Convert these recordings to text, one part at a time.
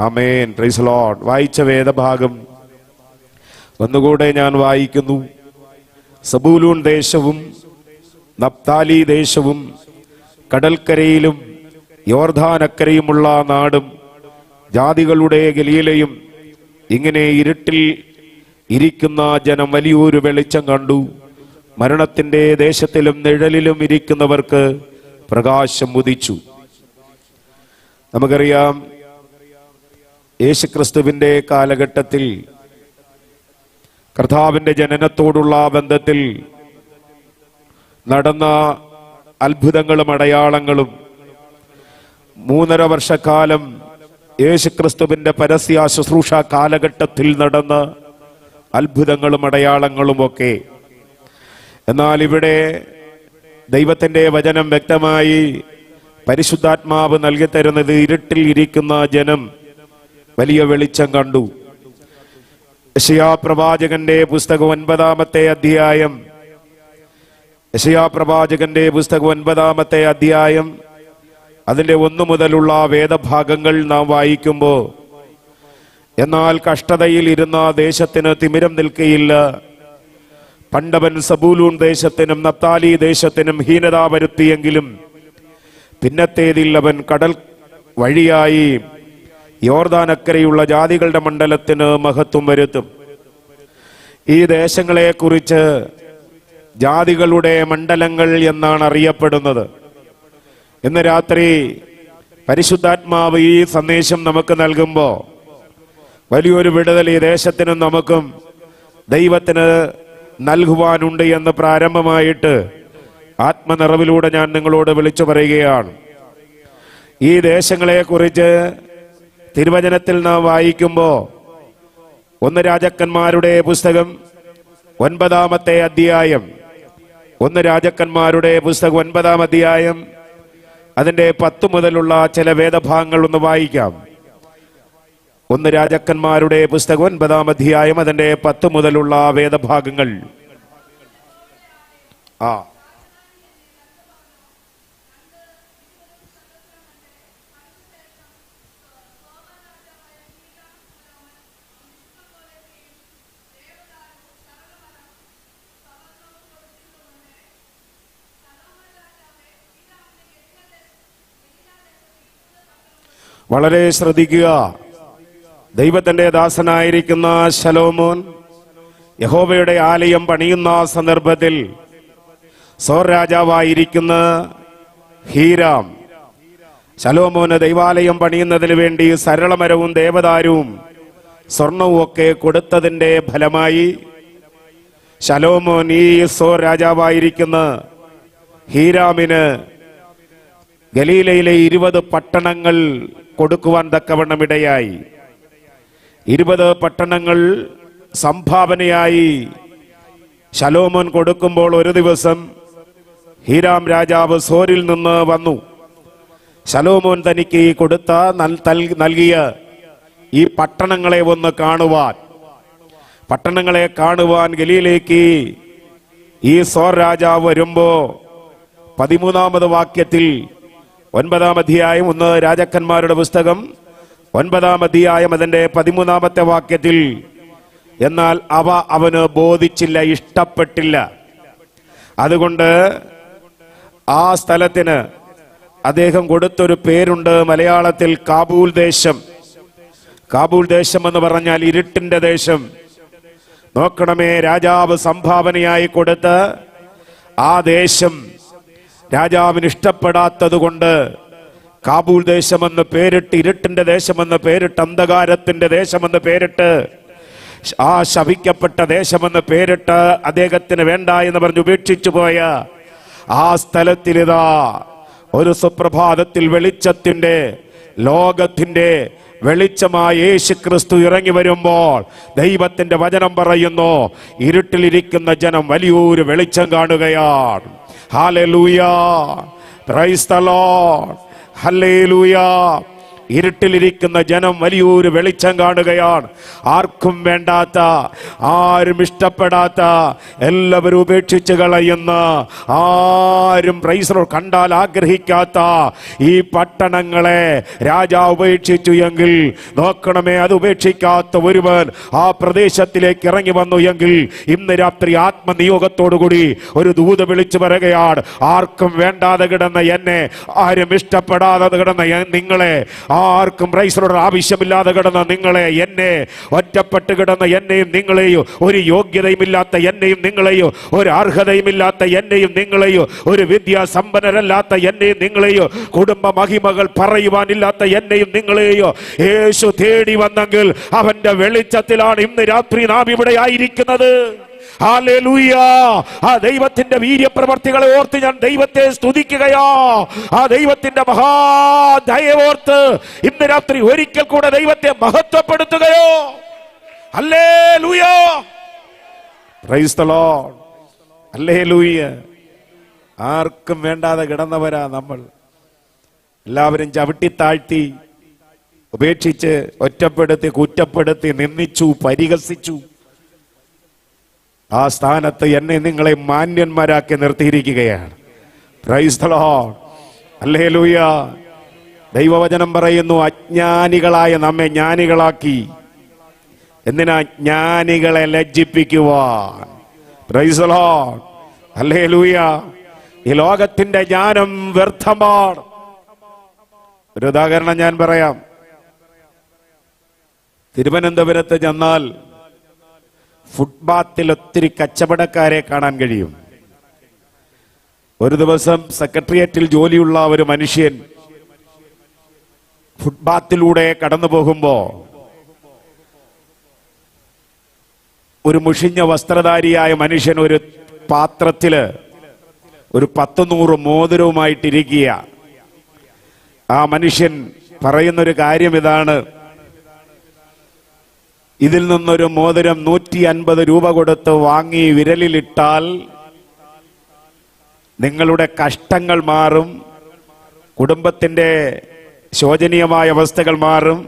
ആമേൻ. Praise Lord. വായിച്ച വേദഭാഗം ഒന്നുകൂടെ ഞാൻ വായിക്കുന്നു. സബൂലൂൻ ദേശവും നപ്താലി ദേശവും കടൽക്കരയിലും യോർദാനക്കരയുമുള്ള നാടും ജാതികളുടെ ഗലീലയും ഇങ്ങനെ ഇരുട്ടിൽ ഇരിക്കുന്ന ജനം വലിയൊരു വെളിച്ചം കണ്ടു. മരണത്തിന്റെ ദേശത്തിലും നിഴലിലും ഇരിക്കുന്നവർക്ക് പ്രകാശം ഉദിച്ചു. നമുക്കറിയാം, യേശുക്രിസ്തുവിന്റെ കാലഘട്ടത്തിൽ കർത്താവിന്റെ ജനനത്തോടുള്ള ബന്ധത്തിൽ നടന്ന അത്ഭുതങ്ങളും അടയാളങ്ങളും 3.5 വർഷക്കാലം യേശുക്രിസ്തുവിന്റെ പരസ്യ ശുശ്രൂഷ കാലഘട്ടത്തിൽ നടന്ന അത്ഭുതങ്ങളും അടയാളങ്ങളുമൊക്കെ. എന്നാൽ ഇവിടെ ദൈവത്തിന്റെ വചനം വ്യക്തമായി പരിശുദ്ധാത്മാവ് നൽകി തരുന്നത് ഇരുട്ടിൽ ഇരിക്കുന്ന ജനം വലിയ വെളിച്ചം കണ്ടു. യെശയ്യാ പ്രവാചകന്റെ പുസ്തകം 9-ാമത്തെ അധ്യായം, യെശയ്യാ പ്രവാചകന്റെ പുസ്തകം 9-ാമത്തെ അധ്യായം അതിന്റെ 1 മുതലുള്ള വേദഭാഗങ്ങൾ നാം വായിക്കുമ്പോൾ, എന്നാൽ കഷ്ടതയിൽ ഇരുന്ന ദേശത്തിന് തിമിരം നിൽക്കയില്ല. പണ്ടവൻ സബൂലൂൻ ദേശത്തിനും നപ്താലി ദേശത്തിനും ഹീനത വരുത്തിയെങ്കിലും പിന്നത്തേതിൽ അവൻ കടൽ വഴിയായി യോർദാനക്കരയുള്ള ജാതികളുടെ മണ്ഡലത്തിന് മഹത്വം വരുത്തും. ഈ ദേശങ്ങളെ കുറിച്ച് ജാതികളുടെ മണ്ഡലങ്ങൾ എന്നാണ് അറിയപ്പെടുന്നത്. ഇന്ന് രാത്രി പരിശുദ്ധാത്മാവ് ഈ സന്ദേശം നമുക്ക് നൽകുമ്പോൾ വലിയൊരു വിടുതൽ ഈ ദേശത്തിനും നമുക്കും ദൈവത്തിന് നൽകുവാനുണ്ട് എന്ന് പ്രാരംഭമായിട്ട് ആത്മനിറവിലൂടെ ഞാൻ നിങ്ങളോട് വിളിച്ചു പറയുകയാണ്. ഈ ദേശങ്ങളെ കുറിച്ച് തിരുവചനത്തിൽ നാം വായിക്കുമ്പോൾ 1 രാജാക്കന്മാരുടെ പുസ്തകം 9-ാമത്തെ അധ്യായം, 1 രാജാക്കന്മാരുടെ പുസ്തകം 9-ാം അധ്യായം അതിന്റെ 10 മുതലുള്ള ചില വേദഭാഗങ്ങൾ ഒന്ന് വായിക്കാം. 1 രാജാക്കന്മാരുടെ പുസ്തകം 9-ാം അധ്യായം അതിന്റെ 10 മുതലുള്ള വേദഭാഗങ്ങൾ. വളരെ ശ്രദ്ധിക്കുക. ദൈവത്തിന്റെ ദാസനായിരിക്കുന്ന ശലോമോൻ യഹോവയുടെ ആലയം പണിയുന്ന സന്ദർഭത്തിൽ സോർ രാജാവായിരിക്കുന്ന ഹീരാം ശലോമോന് ദൈവാലയം പണിയുന്നതിന് വേണ്ടി സരളമരവും ദേവദാരുവും സ്വർണവും ഒക്കെ കൊടുത്തതിന്റെ ഫലമായി ശലോമോൻ ഈ സോർ രാജാവായിരിക്കുന്ന ഹീരാമിന് ഗലീലയിലെ 20 പട്ടണങ്ങൾ കൊടുക്കുവാൻ തക്കവണ്ണം ഇടയായി. 20 പട്ടണങ്ങൾ സംഭാവനയായി ശലോമോൻ കൊടുക്കുമ്പോൾ ഒരു ദിവസം ഹീരാം രാജാവ് സോരിൽ നിന്ന് വന്നു. ശലോമോൻ തനിക്ക് കൊടുത്ത നൽകിയ ഈ പട്ടണങ്ങളെ ഒന്ന് കാണുവാൻ, പട്ടണങ്ങളെ കാണുവാൻ ഗലീലയിലേക്ക് ഈ സോർ രാജാവ് വരുമ്പോ 13-ാമത് വാക്യത്തിൽ 9-ാം അധ്യായം 1 രാജാക്കന്മാരുടെ പുസ്തകം 9-ാം അധ്യായം അതിന്റെ 13-ാമത്തെ വാക്യത്തിൽ, എന്നാൽ അവന് ബോധിച്ചില്ല, ഇഷ്ടപ്പെട്ടില്ല. അതുകൊണ്ട് ആ സ്ഥലത്തിന് അദ്ദേഹം കൊടുത്തൊരു പേരുണ്ട്. മലയാളത്തിൽ കാബൂൽ ദേശം. കാബൂൽ ദേശം എന്ന് പറഞ്ഞാൽ ഇരുട്ടിന്റെ ദേശം. നോക്കണമേ, രാജാവ് സംഭാവനയായി കൊടുത്ത് ആ ദേശം രാജാവിന് ഇഷ്ടപ്പെടാത്തത് കൊണ്ട് കാബൂൽ ദേശമെന്ന് പേരിട്ട്, ഇരുട്ടിന്റെ ദേശമെന്ന് പേരിട്ട്, അന്ധകാരത്തിന്റെ ദേശമെന്ന് പേരിട്ട്, ആ ശപിക്കപ്പെട്ട ദേശമെന്ന് പേരിട്ട് അദ്ദേഹത്തിന് വേണ്ട എന്ന് പറഞ്ഞ് ഉപേക്ഷിച്ചു പോയ ആ സ്ഥലത്തിലിതാ ഒരു സുപ്രഭാതത്തിൽ വെളിച്ചത്തിന്റെ, ലോകത്തിന്റെ വെളിച്ചമായ യേശു ക്രിസ്തു ഇറങ്ങി വരുമ്പോൾ ദൈവത്തിന്റെ വചനം പറയുന്നു, ഇരുട്ടിലിരിക്കുന്ന ജനം വലിയൊരു വെളിച്ചം കാണുകയാണ്. ഹല്ലേലൂയ, പ്രൈസ് ദി ലോർഡ്, ഹല്ലേലൂയ. ഇരുട്ടിലിരിക്കുന്ന ജനം വലിയൊരു വെളിച്ചം കാണുകയാണ്. ആർക്കും വേണ്ടാത്ത, ആരും ഇഷ്ടപ്പെടാത്ത, എല്ലാവരും ഉപേക്ഷിച്ച് കളയുന്ന, ആരും പ്രൈസറോ കണ്ടാൽ ആഗ്രഹിക്കാത്ത ഈ പട്ടണങ്ങളെ രാജാവ് ഉപേക്ഷിച്ചു എങ്കിൽ നോക്കണമേ, അത് ഉപേക്ഷിക്കാത്ത ഒരുവൻ ആ പ്രദേശത്തിലേക്ക് ഇറങ്ങി വന്നു എങ്കിൽ ഇന്ന് രാത്രി ആത്മനിയോഗത്തോടുകൂടി ഒരു ദൂത് വിളിച്ചു പറയുകയാണ്. ആർക്കും വേണ്ടാതെ കിടന്ന എന്നെ, ആരും ഇഷ്ടപ്പെടാതെ കിടന്ന നിങ്ങളെ, ആർക്കും പ്രൈസറോട് ആവശ്യമില്ലാതെ കിടന്ന നിങ്ങളെ, എന്നെ ഒറ്റപ്പെട്ട് കിടന്ന എന്നെയും നിങ്ങളെയോ, ഒരു യോഗ്യതയുമില്ലാത്ത എന്നെയും നിങ്ങളെയോ, ഒരു അർഹതയുമില്ലാത്ത എന്നെയും നിങ്ങളെയോ, ഒരു വിദ്യാസമ്പന്നരല്ലാത്ത എന്നെയും നിങ്ങളെയോ, കുടുംബ മഹിമകൾ പറയുവാനില്ലാത്ത എന്നെയും നിങ്ങളെയോ യേശു തേടി വന്നെങ്കിൽ അവന്റെ വെളിച്ചത്തിലാണ് ഇന്ന് രാത്രി നാം ഇവിടെ ആയിരിക്കുന്നത്. ഹല്ലേലൂയ. ആ ദൈവത്തിന്റെ വീര്യപ്രവർത്തികളെ ഓർത്ത് ഞാൻ ദൈവത്തെ സ്തുതിക്കുകയോ, ആ ദൈവത്തിന്റെ മഹാദയവോർത്ത് ഇന്ന് രാത്രി ഒരിക്കൽ കൂടെ ദൈവത്തെ മഹത്വപ്പെടുത്തുകയോ. ഹല്ലേലൂയ. Praise the Lord. ഹല്ലേലൂയ. ആർക്കും വേണ്ടാതെ കിടന്നവരാ നമ്മൾ. എല്ലാവരും ചവിട്ടി താഴ്ത്തി, ഉപേക്ഷിച്ച്, ഒറ്റപ്പെടുത്തി, കുറ്റപ്പെടുത്തി, നിന്ദിച്ചു, പരിഹസിച്ചു. ആ സ്ഥാനത്ത് എന്നെ നിങ്ങളെ മാന്യന്മാരാക്കി നിർത്തിയിരിക്കുകയാണ്. Praise the Lord. ഹല്ലേലൂയ. ദൈവവചനം പറയുന്നു, അജ്ഞാനികളായ നമ്മെ ജ്ഞാനികളാക്കി. എന്തിനാ? ജ്ഞാനികളെ ലജ്ജിപ്പിക്കുവാൻ. Praise the Lord. ഹല്ലേലൂയ. ഈ ലോകത്തിന്റെ ജ്ഞാനം വ്യർത്ഥമാണ്. ഒരു ഉദാഹരണം ഞാൻ പറയാം. തിരുവനന്തപുരത്ത് ചെന്നാൽ ഫുട്പാത്തിൽ ഒത്തിരി കച്ചവടക്കാരെ കാണാൻ കഴിയും. ഒരു ദിവസം സെക്രട്ടേറിയറ്റിൽ ജോലിയുള്ള ഒരു മനുഷ്യൻ ഫുട്പാത്തിലൂടെ കടന്നു പോകുമ്പോ ഒരു മുഷിഞ്ഞ വസ്ത്രധാരിയായ മനുഷ്യൻ ഒരു പാത്രത്തില് ഒരു 100 മോതിരവുമായിട്ടിരിക്കുക. ആ മനുഷ്യൻ പറയുന്നൊരു കാര്യം ഇതാണ്: ഇതിൽ നിന്നൊരു മോതിരം 150 രൂപ കൊടുത്ത് വാങ്ങി വിരലിലിട്ടാൽ നിങ്ങളുടെ കഷ്ടങ്ങൾ മാറും, കുടുംബത്തിന്റെ ശോചനീയമായ അവസ്ഥകൾ മാറും,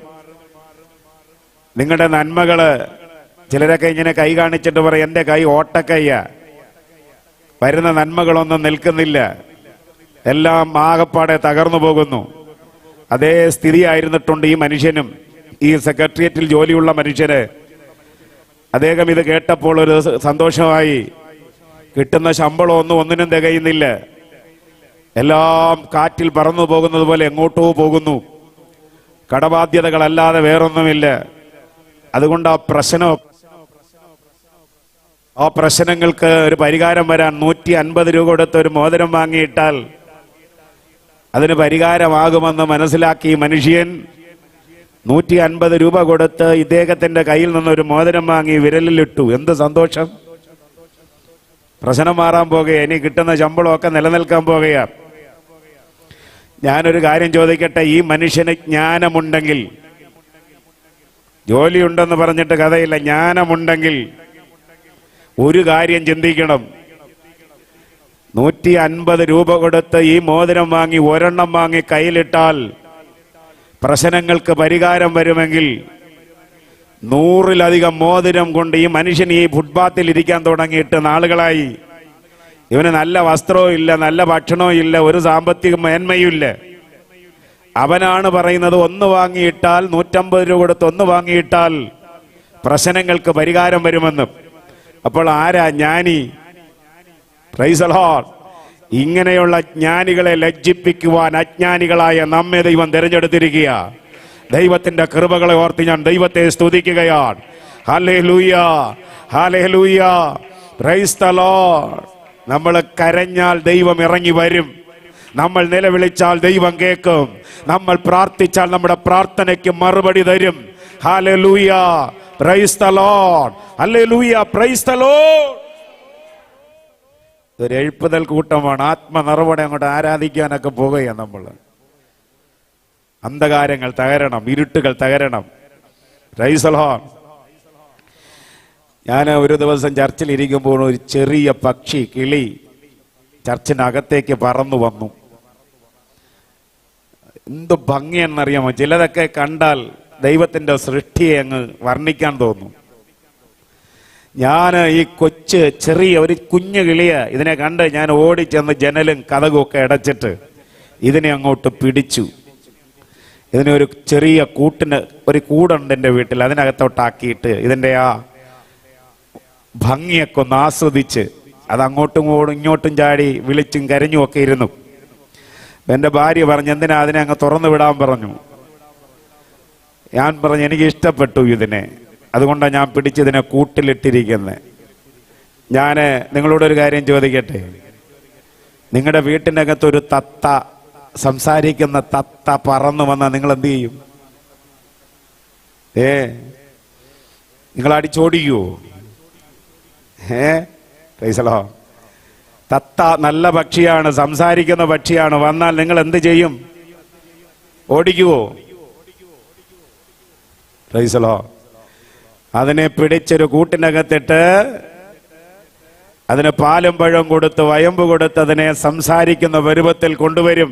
നിങ്ങളുടെ നന്മകള്. ചിലരൊക്കെ ഇങ്ങനെ കൈ കാണിച്ചിട്ട് പറയും, എൻ്റെ കൈ ഓട്ടക്കയ്യ, വരുന്ന നന്മകളൊന്നും നിൽക്കുന്നില്ല, എല്ലാം ആകപ്പാടെ തകർന്നു പോകുന്നു. അതേ സ്ഥിതി ആയിരുന്നിട്ടുണ്ട് ഈ മനുഷ്യനും, ഈ സെക്രട്ടേറിയറ്റിൽ ജോലിയുള്ള മനുഷ്യന്. അദ്ദേഹം ഇത് കേട്ടപ്പോൾ ഒരു സന്തോഷമായി. കിട്ടുന്ന ശമ്പളം ഒന്നിനും തികയുന്നില്ല, എല്ലാം കാറ്റിൽ പറന്നു പോകുന്നത് പോലെ എങ്ങോട്ടോ പോകുന്നു, കടബാധ്യതകളല്ലാതെ വേറൊന്നുമില്ല. അതുകൊണ്ട് ആ പ്രശ്നങ്ങൾക്ക് ഒരു പരിഹാരം വരാൻ 150 രൂപ കൊടുത്ത് ഒരു മോതിരം വാങ്ങിയിട്ടാൽ അതിന് പരിഹാരമാകുമെന്ന് മനസ്സിലാക്കി മനുഷ്യൻ 150 രൂപ കൊടുത്ത് ഇദ്ദേഹത്തിന്റെ കയ്യിൽ നിന്നൊരു മോതിരം വാങ്ങി വിരലിലിട്ടു. എന്ത് സന്തോഷം! പ്രശ്നം മാറാൻ പോകുക, ഇനി കിട്ടുന്ന ശമ്പളമൊക്കെ നിലനിൽക്കാൻ പോകുക. ഞാനൊരു കാര്യം ചോദിക്കട്ടെ, ഈ മനുഷ്യന് ജ്ഞാനമുണ്ടെങ്കിൽ, ജോലിയുണ്ടെന്ന് പറഞ്ഞിട്ട് കഥയില്ല, ജ്ഞാനമുണ്ടെങ്കിൽ ഒരു കാര്യം ചിന്തിക്കണം. 150 രൂപ കൊടുത്ത് ഈ മോതിരം വാങ്ങി ഒരെണ്ണം വാങ്ങി കയ്യിലിട്ടാൽ പ്രശ്നങ്ങൾക്ക് പരിഹാരം വരുമെങ്കിൽ 100-ലധികം മോതിരം കൊണ്ട് ഈ മനുഷ്യൻ ഈ ഫുട്പാത്തിൽ ഇരിക്കാൻ തുടങ്ങിയിട്ട് നാളുകളായി. ഇവന് നല്ല വസ്ത്രവും ഇല്ല, നല്ല ഭക്ഷണവും ഇല്ല, ഒരു സാമ്പത്തിക മേന്മയും ഇല്ല. അവനാണ് പറയുന്നത്, ഒന്ന് വാങ്ങിയിട്ടാൽ 150 രൂപ കൊടുത്ത് ഒന്ന് വാങ്ങിയിട്ടാൽ പ്രശ്നങ്ങൾക്ക് പരിഹാരം വരുമെന്ന്. അപ്പോൾ ആരാ ജ്ഞാനി? Price the Lord. ഇങ്ങനെയുള്ള ജ്ഞാനികളെ ലജ്ജിപ്പിക്കുവാൻ അജ്ഞാനികളായ നമ്മെ ദൈവം തിരഞ്ഞെടുത്തിരിക്കുക. ദൈവത്തിന്റെ കൃപകളെ ഓർത്ത് ഞാൻ ദൈവത്തെ സ്തുതിക്കുകയാണ്. ഹല്ലേലൂയ, ഹല്ലേലൂയ, പ്രൈസ് ദി ലോർഡ്. നമ്മൾ കരഞ്ഞാൽ ദൈവം ഇറങ്ങി വരും, നമ്മൾ നിലവിളിച്ചാൽ ദൈവം കേൾക്കും, നമ്മൾ പ്രാർത്ഥിച്ചാൽ നമ്മുടെ പ്രാർത്ഥനയ്ക്ക് മറുപടി തരും. ഹല്ലേലൂയ, പ്രൈസ് ദി ലോർഡ്, ഹല്ലേലൂയ, പ്രൈസ് ദി ലോർഡ്. ഒരു എഴുപ്പുതൽ കൂട്ടമാണ്. ആത്മനിറവോടെ അങ്ങോട്ട് ആരാധിക്കാനൊക്കെ പോകുകയാണ് നമ്മൾ. അന്ധകാരങ്ങൾ തകരണം, ഇരുട്ടുകൾ തകരണം. Praise the Lord. ഞാൻ ഒരു ദിവസം ചർച്ചിൽ ഇരിക്കുമ്പോൾ ഒരു ചെറിയ പക്ഷി, കിളി, ചർച്ചിനകത്തേക്ക് പറന്നു വന്നു. എന്ത് ഭംഗിയെന്നറിയാമോ? ചിലതൊക്കെ കണ്ടാൽ ദൈവത്തിന്റെ സൃഷ്ടിയെ അങ്ങ് വർണ്ണിക്കാൻ തോന്നും. ഞാൻ ഈ ചെറിയ ഒരു കുഞ്ഞു കിളിയ ഇതിനെ കണ്ട് ഞാൻ ഓടിച്ചെന്ന് ജനലും കതകും ഒക്കെ അടച്ചിട്ട് ഇതിനെ അങ്ങോട്ട് പിടിച്ചു. ഇതിനെ ഒരു ചെറിയ ഒരു കൂടുണ്ട് എൻ്റെ വീട്ടിൽ, അതിനകത്തോട്ടാക്കിയിട്ട് ഇതിൻ്റെ ആ ഭംഗിയൊക്കെ ഒന്ന് ആസ്വദിച്ച് അത് അങ്ങോട്ടും ഇങ്ങോട്ടും ചാടി വിളിച്ചും കരഞ്ഞും ഒക്കെ ഇരുന്നു. എൻ്റെ ഭാര്യ പറഞ്ഞു, എന്തിനാ അതിനെ അങ്ങ് തുറന്നു വിടാൻ പറഞ്ഞു. ഞാൻ പറഞ്ഞു, എനിക്ക് ഇഷ്ടപ്പെട്ടു ഇതിനെ, അതുകൊണ്ടാണ് ഞാൻ പിടിച്ചതിനെ കൂട്ടിലിട്ടിരിക്കുന്നത്. ഞാൻ നിങ്ങളോടൊരു കാര്യം ചോദിക്കട്ടെ, നിങ്ങളുടെ വീട്ടിനകത്തൊരു തത്ത, സംസാരിക്കുന്ന തത്ത പറന്നു വന്നാൽ നിങ്ങൾ എന്ത് ചെയ്യും? നിങ്ങൾ അടിച്ചോടിക്കുവോ? പ്രൈസലോ. തത്ത നല്ല പക്ഷിയാണ്, സംസാരിക്കുന്ന പക്ഷിയാണ്. വന്നാൽ നിങ്ങൾ എന്ത് ചെയ്യും? ഓടിക്കുവോ? പ്രൈസലോ. അതിനെ പിടിച്ചൊരു കൂട്ടിനകത്തിട്ട് അതിന് പാലും പഴം കൊടുത്ത് വയമ്പ് കൊടുത്ത് അതിനെ സംസാരിക്കുന്ന പരുവത്തിൽ കൊണ്ടുവരും.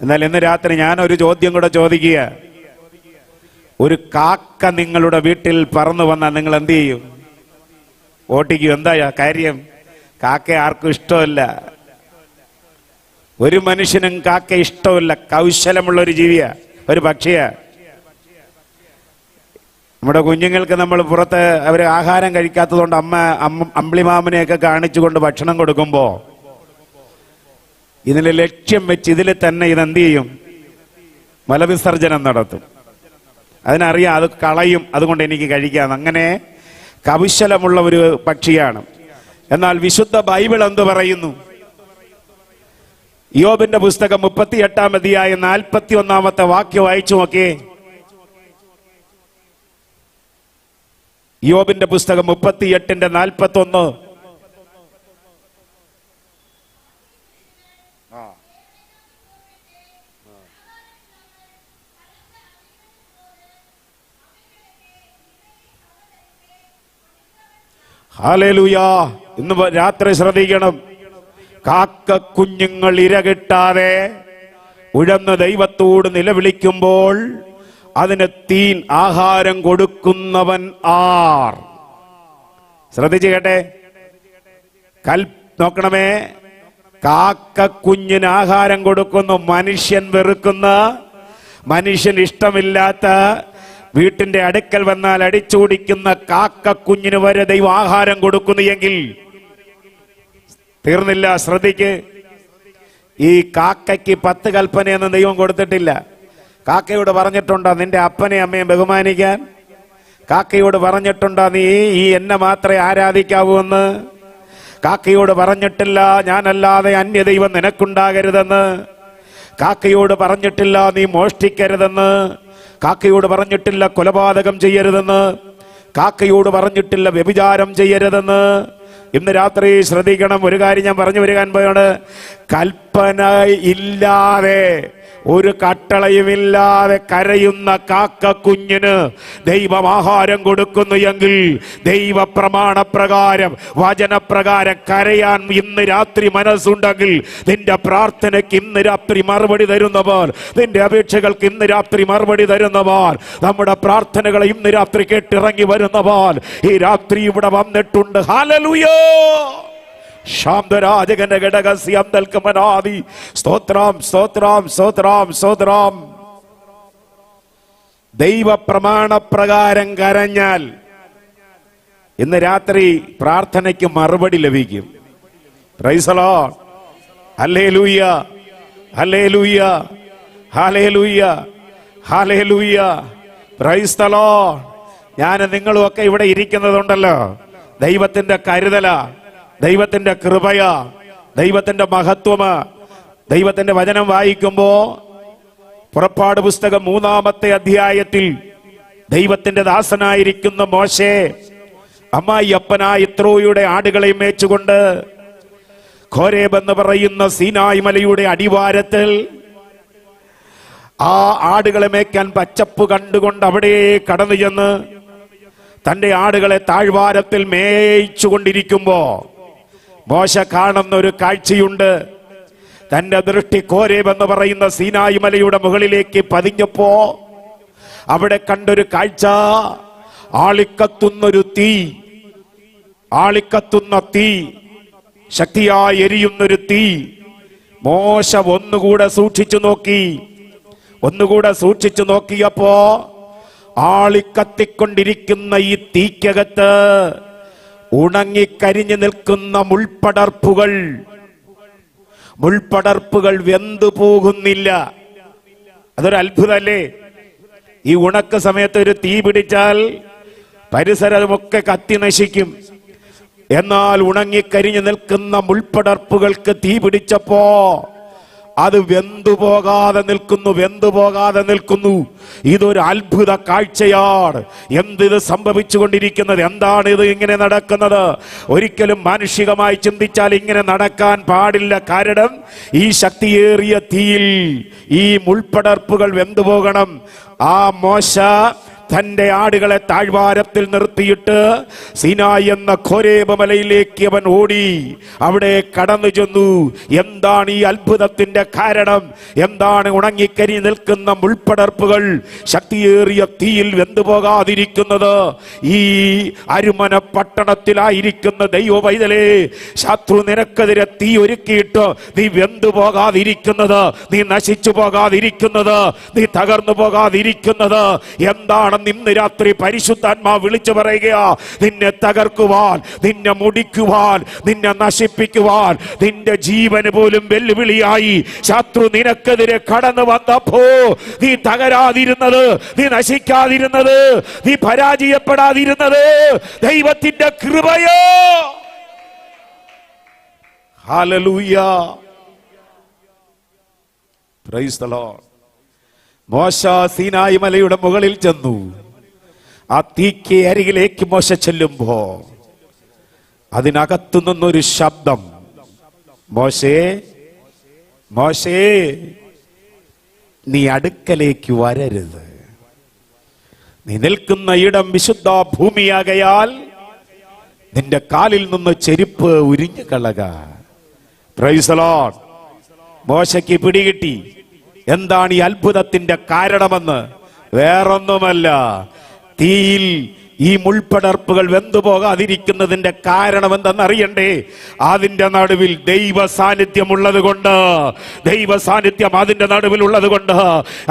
എന്നാൽ ഇന്ന് രാത്രി ഞാനൊരു ചോദ്യം കൂടെ ചോദിക്കുക. ഒരു കാക്ക നിങ്ങളുടെ വീട്ടിൽ പറന്നു വന്നാൽ നിങ്ങൾ എന്ത് ചെയ്യും? ഓട്ടിക്കും. എന്താ കാര്യം? കാക്ക ആർക്കും ഇഷ്ടമല്ല. ഒരു മനുഷ്യനും കാക്ക ഇഷ്ടമല്ല. കൗശലമുള്ള ഒരു ജീവിയാ, ഒരു പക്ഷിയാ. നമ്മുടെ കുഞ്ഞുങ്ങൾക്ക് നമ്മൾ പുറത്ത് അവർ ആഹാരം കഴിക്കാത്തതുകൊണ്ട് അമ്പിളിമാമനെയൊക്കെ കാണിച്ചുകൊണ്ട് ഭക്ഷണം കൊടുക്കുമ്പോ ഇതിന് ലക്ഷ്യം വെച്ച് ഇതിൽ തന്നെ ഇതെന്ത് ചെയ്യും? മലവിസർജനം നടത്തും. അതിനറിയാം അത് കളയും, അതുകൊണ്ട് എനിക്ക് കഴിക്കാം. അങ്ങനെ കൗശലമുള്ള ഒരു പക്ഷിയാണ്. എന്നാൽ വിശുദ്ധ ബൈബിൾ എന്ത് പറയുന്നു? യോബിന്റെ പുസ്തകം 38-ാം അധ്യായം 41-ാമത്തെ വാക്യം വായിച്ചു നോക്കേ. യോബിന്റെ പുസ്തകം 38-41. ഹല്ലേലൂയ. ഇന്ന് രാത്രി ശ്രദ്ധിക്കണം. കാക്ക കുഞ്ഞുങ്ങൾ ഇരകിട്ടാതെ ഉഴന്ന് ദൈവത്തോട് നിലവിളിക്കുമ്പോൾ അതിന് തീൻ ആഹാരം കൊടുക്കുന്നവൻ ആർ? ശ്രദ്ധിച്ചു കേട്ടെ. നോക്കണമേ. കാക്ക കുഞ്ഞിന് ആഹാരം കൊടുക്കുന്നു. മനുഷ്യൻ വെറുക്കുന്ന, മനുഷ്യൻ ഇഷ്ടമില്ലാത്ത, വീട്ടിന്റെ അടുക്കൽ വന്നാൽ അടിച്ചോടിക്കുന്ന കാക്ക കുഞ്ഞിന് വരെ ദൈവം ആഹാരം കൊടുക്കുന്നു എങ്കിൽ തീർന്നില്ല. ശ്രദ്ധിക്ക്. ഈ കാക്കയ്ക്ക് 10 കൽപ്പനയൊന്നും ദൈവം കൊടുത്തിട്ടില്ല. കാക്കയോട് പറഞ്ഞിട്ടുണ്ടോ നിന്റെ അപ്പനെ അമ്മയും ബഹുമാനിക്കാൻ? കാക്കയോട് പറഞ്ഞിട്ടുണ്ടോ നീ ഈ എന്നെ മാത്രമേ ആരാധിക്കാവൂ എന്ന്? കാക്കയോട് പറഞ്ഞിട്ടില്ല ഞാനല്ലാതെ അന്യദൈവം നിനക്കുണ്ടാകരുതെന്ന്. കാക്കയോട് പറഞ്ഞിട്ടില്ല നീ മോഷ്ടിക്കരുതെന്ന്. കാക്കയോട് പറഞ്ഞിട്ടില്ല കൊലപാതകം ചെയ്യരുതെന്ന്. കാക്കയോട് പറഞ്ഞിട്ടില്ല വ്യഭിചാരം ചെയ്യരുതെന്ന്. ഇന്ന് രാത്രി ശ്രദ്ധിക്കണം. ഒരു കാര്യം ഞാൻ പറഞ്ഞു വരികാൻ പോയാണ്. കൽപ്പന ഇല്ലാതെ, ഒരു കട്ടളയുമില്ലാതെ കരയുന്ന കാക്ക കുഞ്ഞിന് ദൈവം ആഹാരം കൊടുക്കുന്നു എങ്കിൽ ദൈവ പ്രമാണപ്രകാരം, വചനപ്രകാരം കരയാൻ ഇന്ന് രാത്രി മനസ്സുണ്ടെങ്കിൽ നിന്റെ പ്രാർത്ഥനയ്ക്ക് ഇന്ന് രാത്രി മറുപടി തരുന്നവർ, നിന്റെ അപേക്ഷകൾക്ക് ഇന്ന് രാത്രി മറുപടി തരുന്നവർ, നമ്മുടെ പ്രാർത്ഥനകളെ ഇന്ന് രാത്രി കേട്ടിറങ്ങി വരുന്നവർ ഈ രാത്രി ഇവിടെ വന്നിട്ടുണ്ട്. ഹല്ലേലൂയ. ശാന്തരാജകന്റെ ഘടകസ്യം നൽകുമനാദി. സ്തോത്രം സ്തോത്രം സ്തോത്രം സ്തോത്രം. ദൈവ പ്രമാണപ്രകാരം കരഞ്ഞാൽ ഇന്ന് രാത്രി പ്രാർത്ഥനയ്ക്ക് മറുപടി ലഭിക്കും. Price the Lord. ഹല്ലേലൂയ ഹല്ലേലൂയ ഹല്ലേലൂയ ഹല്ലേലൂയ. Praise the Lord. ഞാൻ നിങ്ങളും ഒക്കെ ഇവിടെ ഇരിക്കുന്നതുണ്ടല്ലോ, ദൈവത്തിന്റെ കരുതലാ, ദൈവത്തിന്റെ കൃപയാ, ദൈവത്തിന്റെ മഹത്വമാ. ദൈവത്തിന്റെ വചനം വായിക്കുമ്പോ പുറപ്പാട് പുസ്തകം 3-ാമത്തെ അധ്യായത്തിൽ ദൈവത്തിന്റെ ദാസനായിരിക്കുന്ന മോശെ അമ്മായി അപ്പനായ യിത്രോയുടെ ആടുകളെ മേച്ചുകൊണ്ട് ഖോരേബ് എന്ന് പറയുന്ന സീനായ് മലയുടെ അടിവാരത്തിൽ ആ ആടുകളെ മേയ്ക്കാൻ പച്ചപ്പ് കണ്ടുകൊണ്ട് അവിടെ കടന്നു ചെന്ന് തന്റെ ആടുകളെ താഴ്വാരത്തിൽ മേയിച്ചുകൊണ്ടിരിക്കുമ്പോ മോശ കാണുന്ന ഒരു കാഴ്ചയുണ്ട്. തന്റെ ദൃഷ്ടി കോരേബ് എന്ന് പറയുന്ന സീനായി മലയുടെ മുകളിലേക്ക് പതിഞ്ഞപ്പോ അവിടെ കണ്ടൊരു കാഴ്ച, ആളിക്കത്തുന്നൊരു തീ, ആളിക്കത്തുന്ന തീ, ശക്തിയായി എരിയുന്നൊരു തീ. മോശ ഒന്നുകൂടെ സൂക്ഷിച്ചു നോക്കിയപ്പോ ആളിക്കത്തിക്കൊണ്ടിരിക്കുന്ന ഈ തീക്കകത്ത് ഉണങ്ങിക്കരിഞ്ഞു നിൽക്കുന്ന മുൾപടർപ്പുകൾ വെന്തു പോകുന്നില്ല. അതൊരു അത്ഭുതമല്ലേ? ഈ ഉണക്ക സമയത്ത് ഒരു തീ പിടിച്ചാൽ പരിസരമൊക്കെ കത്തി നശിക്കും. എന്നാൽ ഉണങ്ങിക്കരിഞ്ഞു നിൽക്കുന്ന മുൾപടർപ്പുകൾക്ക് തീ പിടിച്ചപ്പോ അത് വെന്തുപോകാതെ നിൽക്കുന്നു. ഇതൊരു അത്ഭുത കാഴ്ചയാണ്. എന്തിത് സംഭവിച്ചുകൊണ്ടിരിക്കുന്നത്? എന്താണ് ഇത് ഇങ്ങനെ നടക്കുന്നത്? ഒരിക്കലും മാനുഷികമായി ചിന്തിച്ചാൽ ഇങ്ങനെ നടക്കാൻ പാടില്ല. കാരണം ഈ ശക്തിയേറിയ തീയിൽ ഈ മുൾപടർപ്പുകൾ വെന്തുപോകണം. ആ മോശ തന്റെ ആടുകളെ താഴ്വാരത്തിൽ നിർത്തിയിട്ട് സീനായി എന്ന ഖോരേബ് മലയിലേക്ക് അവൻ ഓടി അവിടെ കടന്നു ചെന്നു. എന്താണ് ഈ അത്ഭുതത്തിന്റെ കാരണം? എന്താണ് ഉണങ്ങിക്കരി നിൽക്കുന്ന മുൾപടർപ്പുകൾ ശക്തിയേറിയ തീയിൽ വെന്തുപോകാതിരിക്കുന്നത്? ഈ അരുമന പട്ടണത്തിലായിരിക്കുന്ന ദൈവ പൈതലേ, ശത്രു നിനക്കെതിരെ തീ ഒരുക്കിയിട്ട് നീ വെന്തുപോകാതിരിക്കുന്നത്, നീ നശിച്ചു പോകാതിരിക്കുന്നത്, നീ തകർന്നു പോകാതിരിക്കുന്നത് എന്താണ്? ഇന്ന് രാത്രി പരിശുദ്ധാത്മാവ് വിളിച്ചു പറയുകയാ, നിന്നെ തകർക്കുവാൻ, നിന്നെ മുടിക്കുവാൻ, നിന്നെ നശിപ്പിക്കുവാൻ, നിന്റെ ജീവന് പോലും വെല്ലുവിളിയായി ശത്രു നിനക്കെതിരെ കടന്നു വന്നപ്പോ നീ തകരാതിരുന്നത്, നീ നശിക്കാതിരുന്നത്, നീ പരാജയപ്പെടാതിരുന്നത് ദൈവത്തിന്റെ കൃപയോ. ഹല്ലേലൂയ, പ്രൈസ് ദി ലോർഡ്. മോശ സീനായി മലയുടെ മുകളിൽ ചെന്നു. ആ തീക്ക് അരികിലേക്ക് മോശ ചെല്ലുമ്പോ അതിനകത്തു നിന്നൊരു ശബ്ദം, മോശേ മോശേ നീ അടുക്കലേക്ക് വരരുത്, നീ നിൽക്കുന്ന ഇടം വിശുദ്ധ ഭൂമിയാകയാൽ നിന്റെ കാലിൽ നിന്ന് ചെരുപ്പ് ഉരിഞ്ഞു കളക. Praise the Lord. മോശയ്ക്ക് പിടികിട്ടി എന്താണ് ഈ അത്ഭുതത്തിന്റെ കാരണമെന്ന്. വേറൊന്നുമല്ല, തീയിൽ ഈ മുൾപടർപ്പുകൾ വെന്തുപോകാതിരിക്കുന്നതിന്റെ കാരണം എന്തെന്നറിയണ്ടേ? അതിന്റെ നടുവിൽ ദൈവ സാന്നിധ്യം ഉള്ളത് കൊണ്ട്, ദൈവ സാന്നിധ്യം അതിന്റെ നടുവിൽ ഉള്ളത് കൊണ്ട്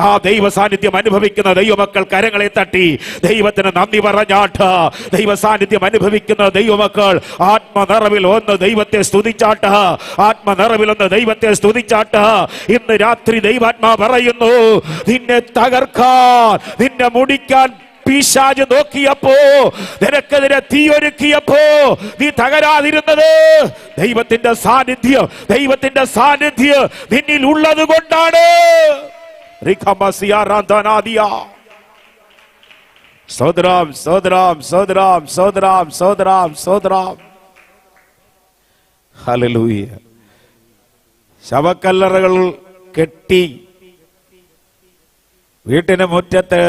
ആ ദൈവ സാന്നിധ്യം അനുഭവിക്കുന്ന ദൈവമക്കൾ കരങ്ങളെ തട്ടി ദൈവത്തിന് നന്ദി പറഞ്ഞാട്ട്, ദൈവ സാന്നിധ്യം അനുഭവിക്കുന്ന ദൈവമക്കൾ ആത്മനിറവിൽ ഒന്ന് ദൈവത്തെ സ്തുതിച്ചാട്ട്, ആത്മനിറവിൽ ഒന്ന് ദൈവത്തെ സ്തുതിച്ചാട്ട്. ഇന്ന് രാത്രി ദൈവാത്മാ പറയുന്നു, നിന്നെ തകർക്കാൻ, നിന്നെ മുടിക്കാൻ പിശാച് നോക്കിയപ്പോ, നിനക്കെതിരെ തീ ഒരുക്കിയപ്പോ നീ തകരാതിരുന്നത് ദൈവത്തിന്റെ സാന്നിധ്യം നിന്നിൽ ഉള്ളത് കൊണ്ടാണ്. സോദരം സോദരം സോദരം സോദരം സോദരം സോദരം. ഹല്ലേലൂയ. ശവക്കല്ലറകൾ കെട്ടി വീട്ടിന് മുറ്റത്ത്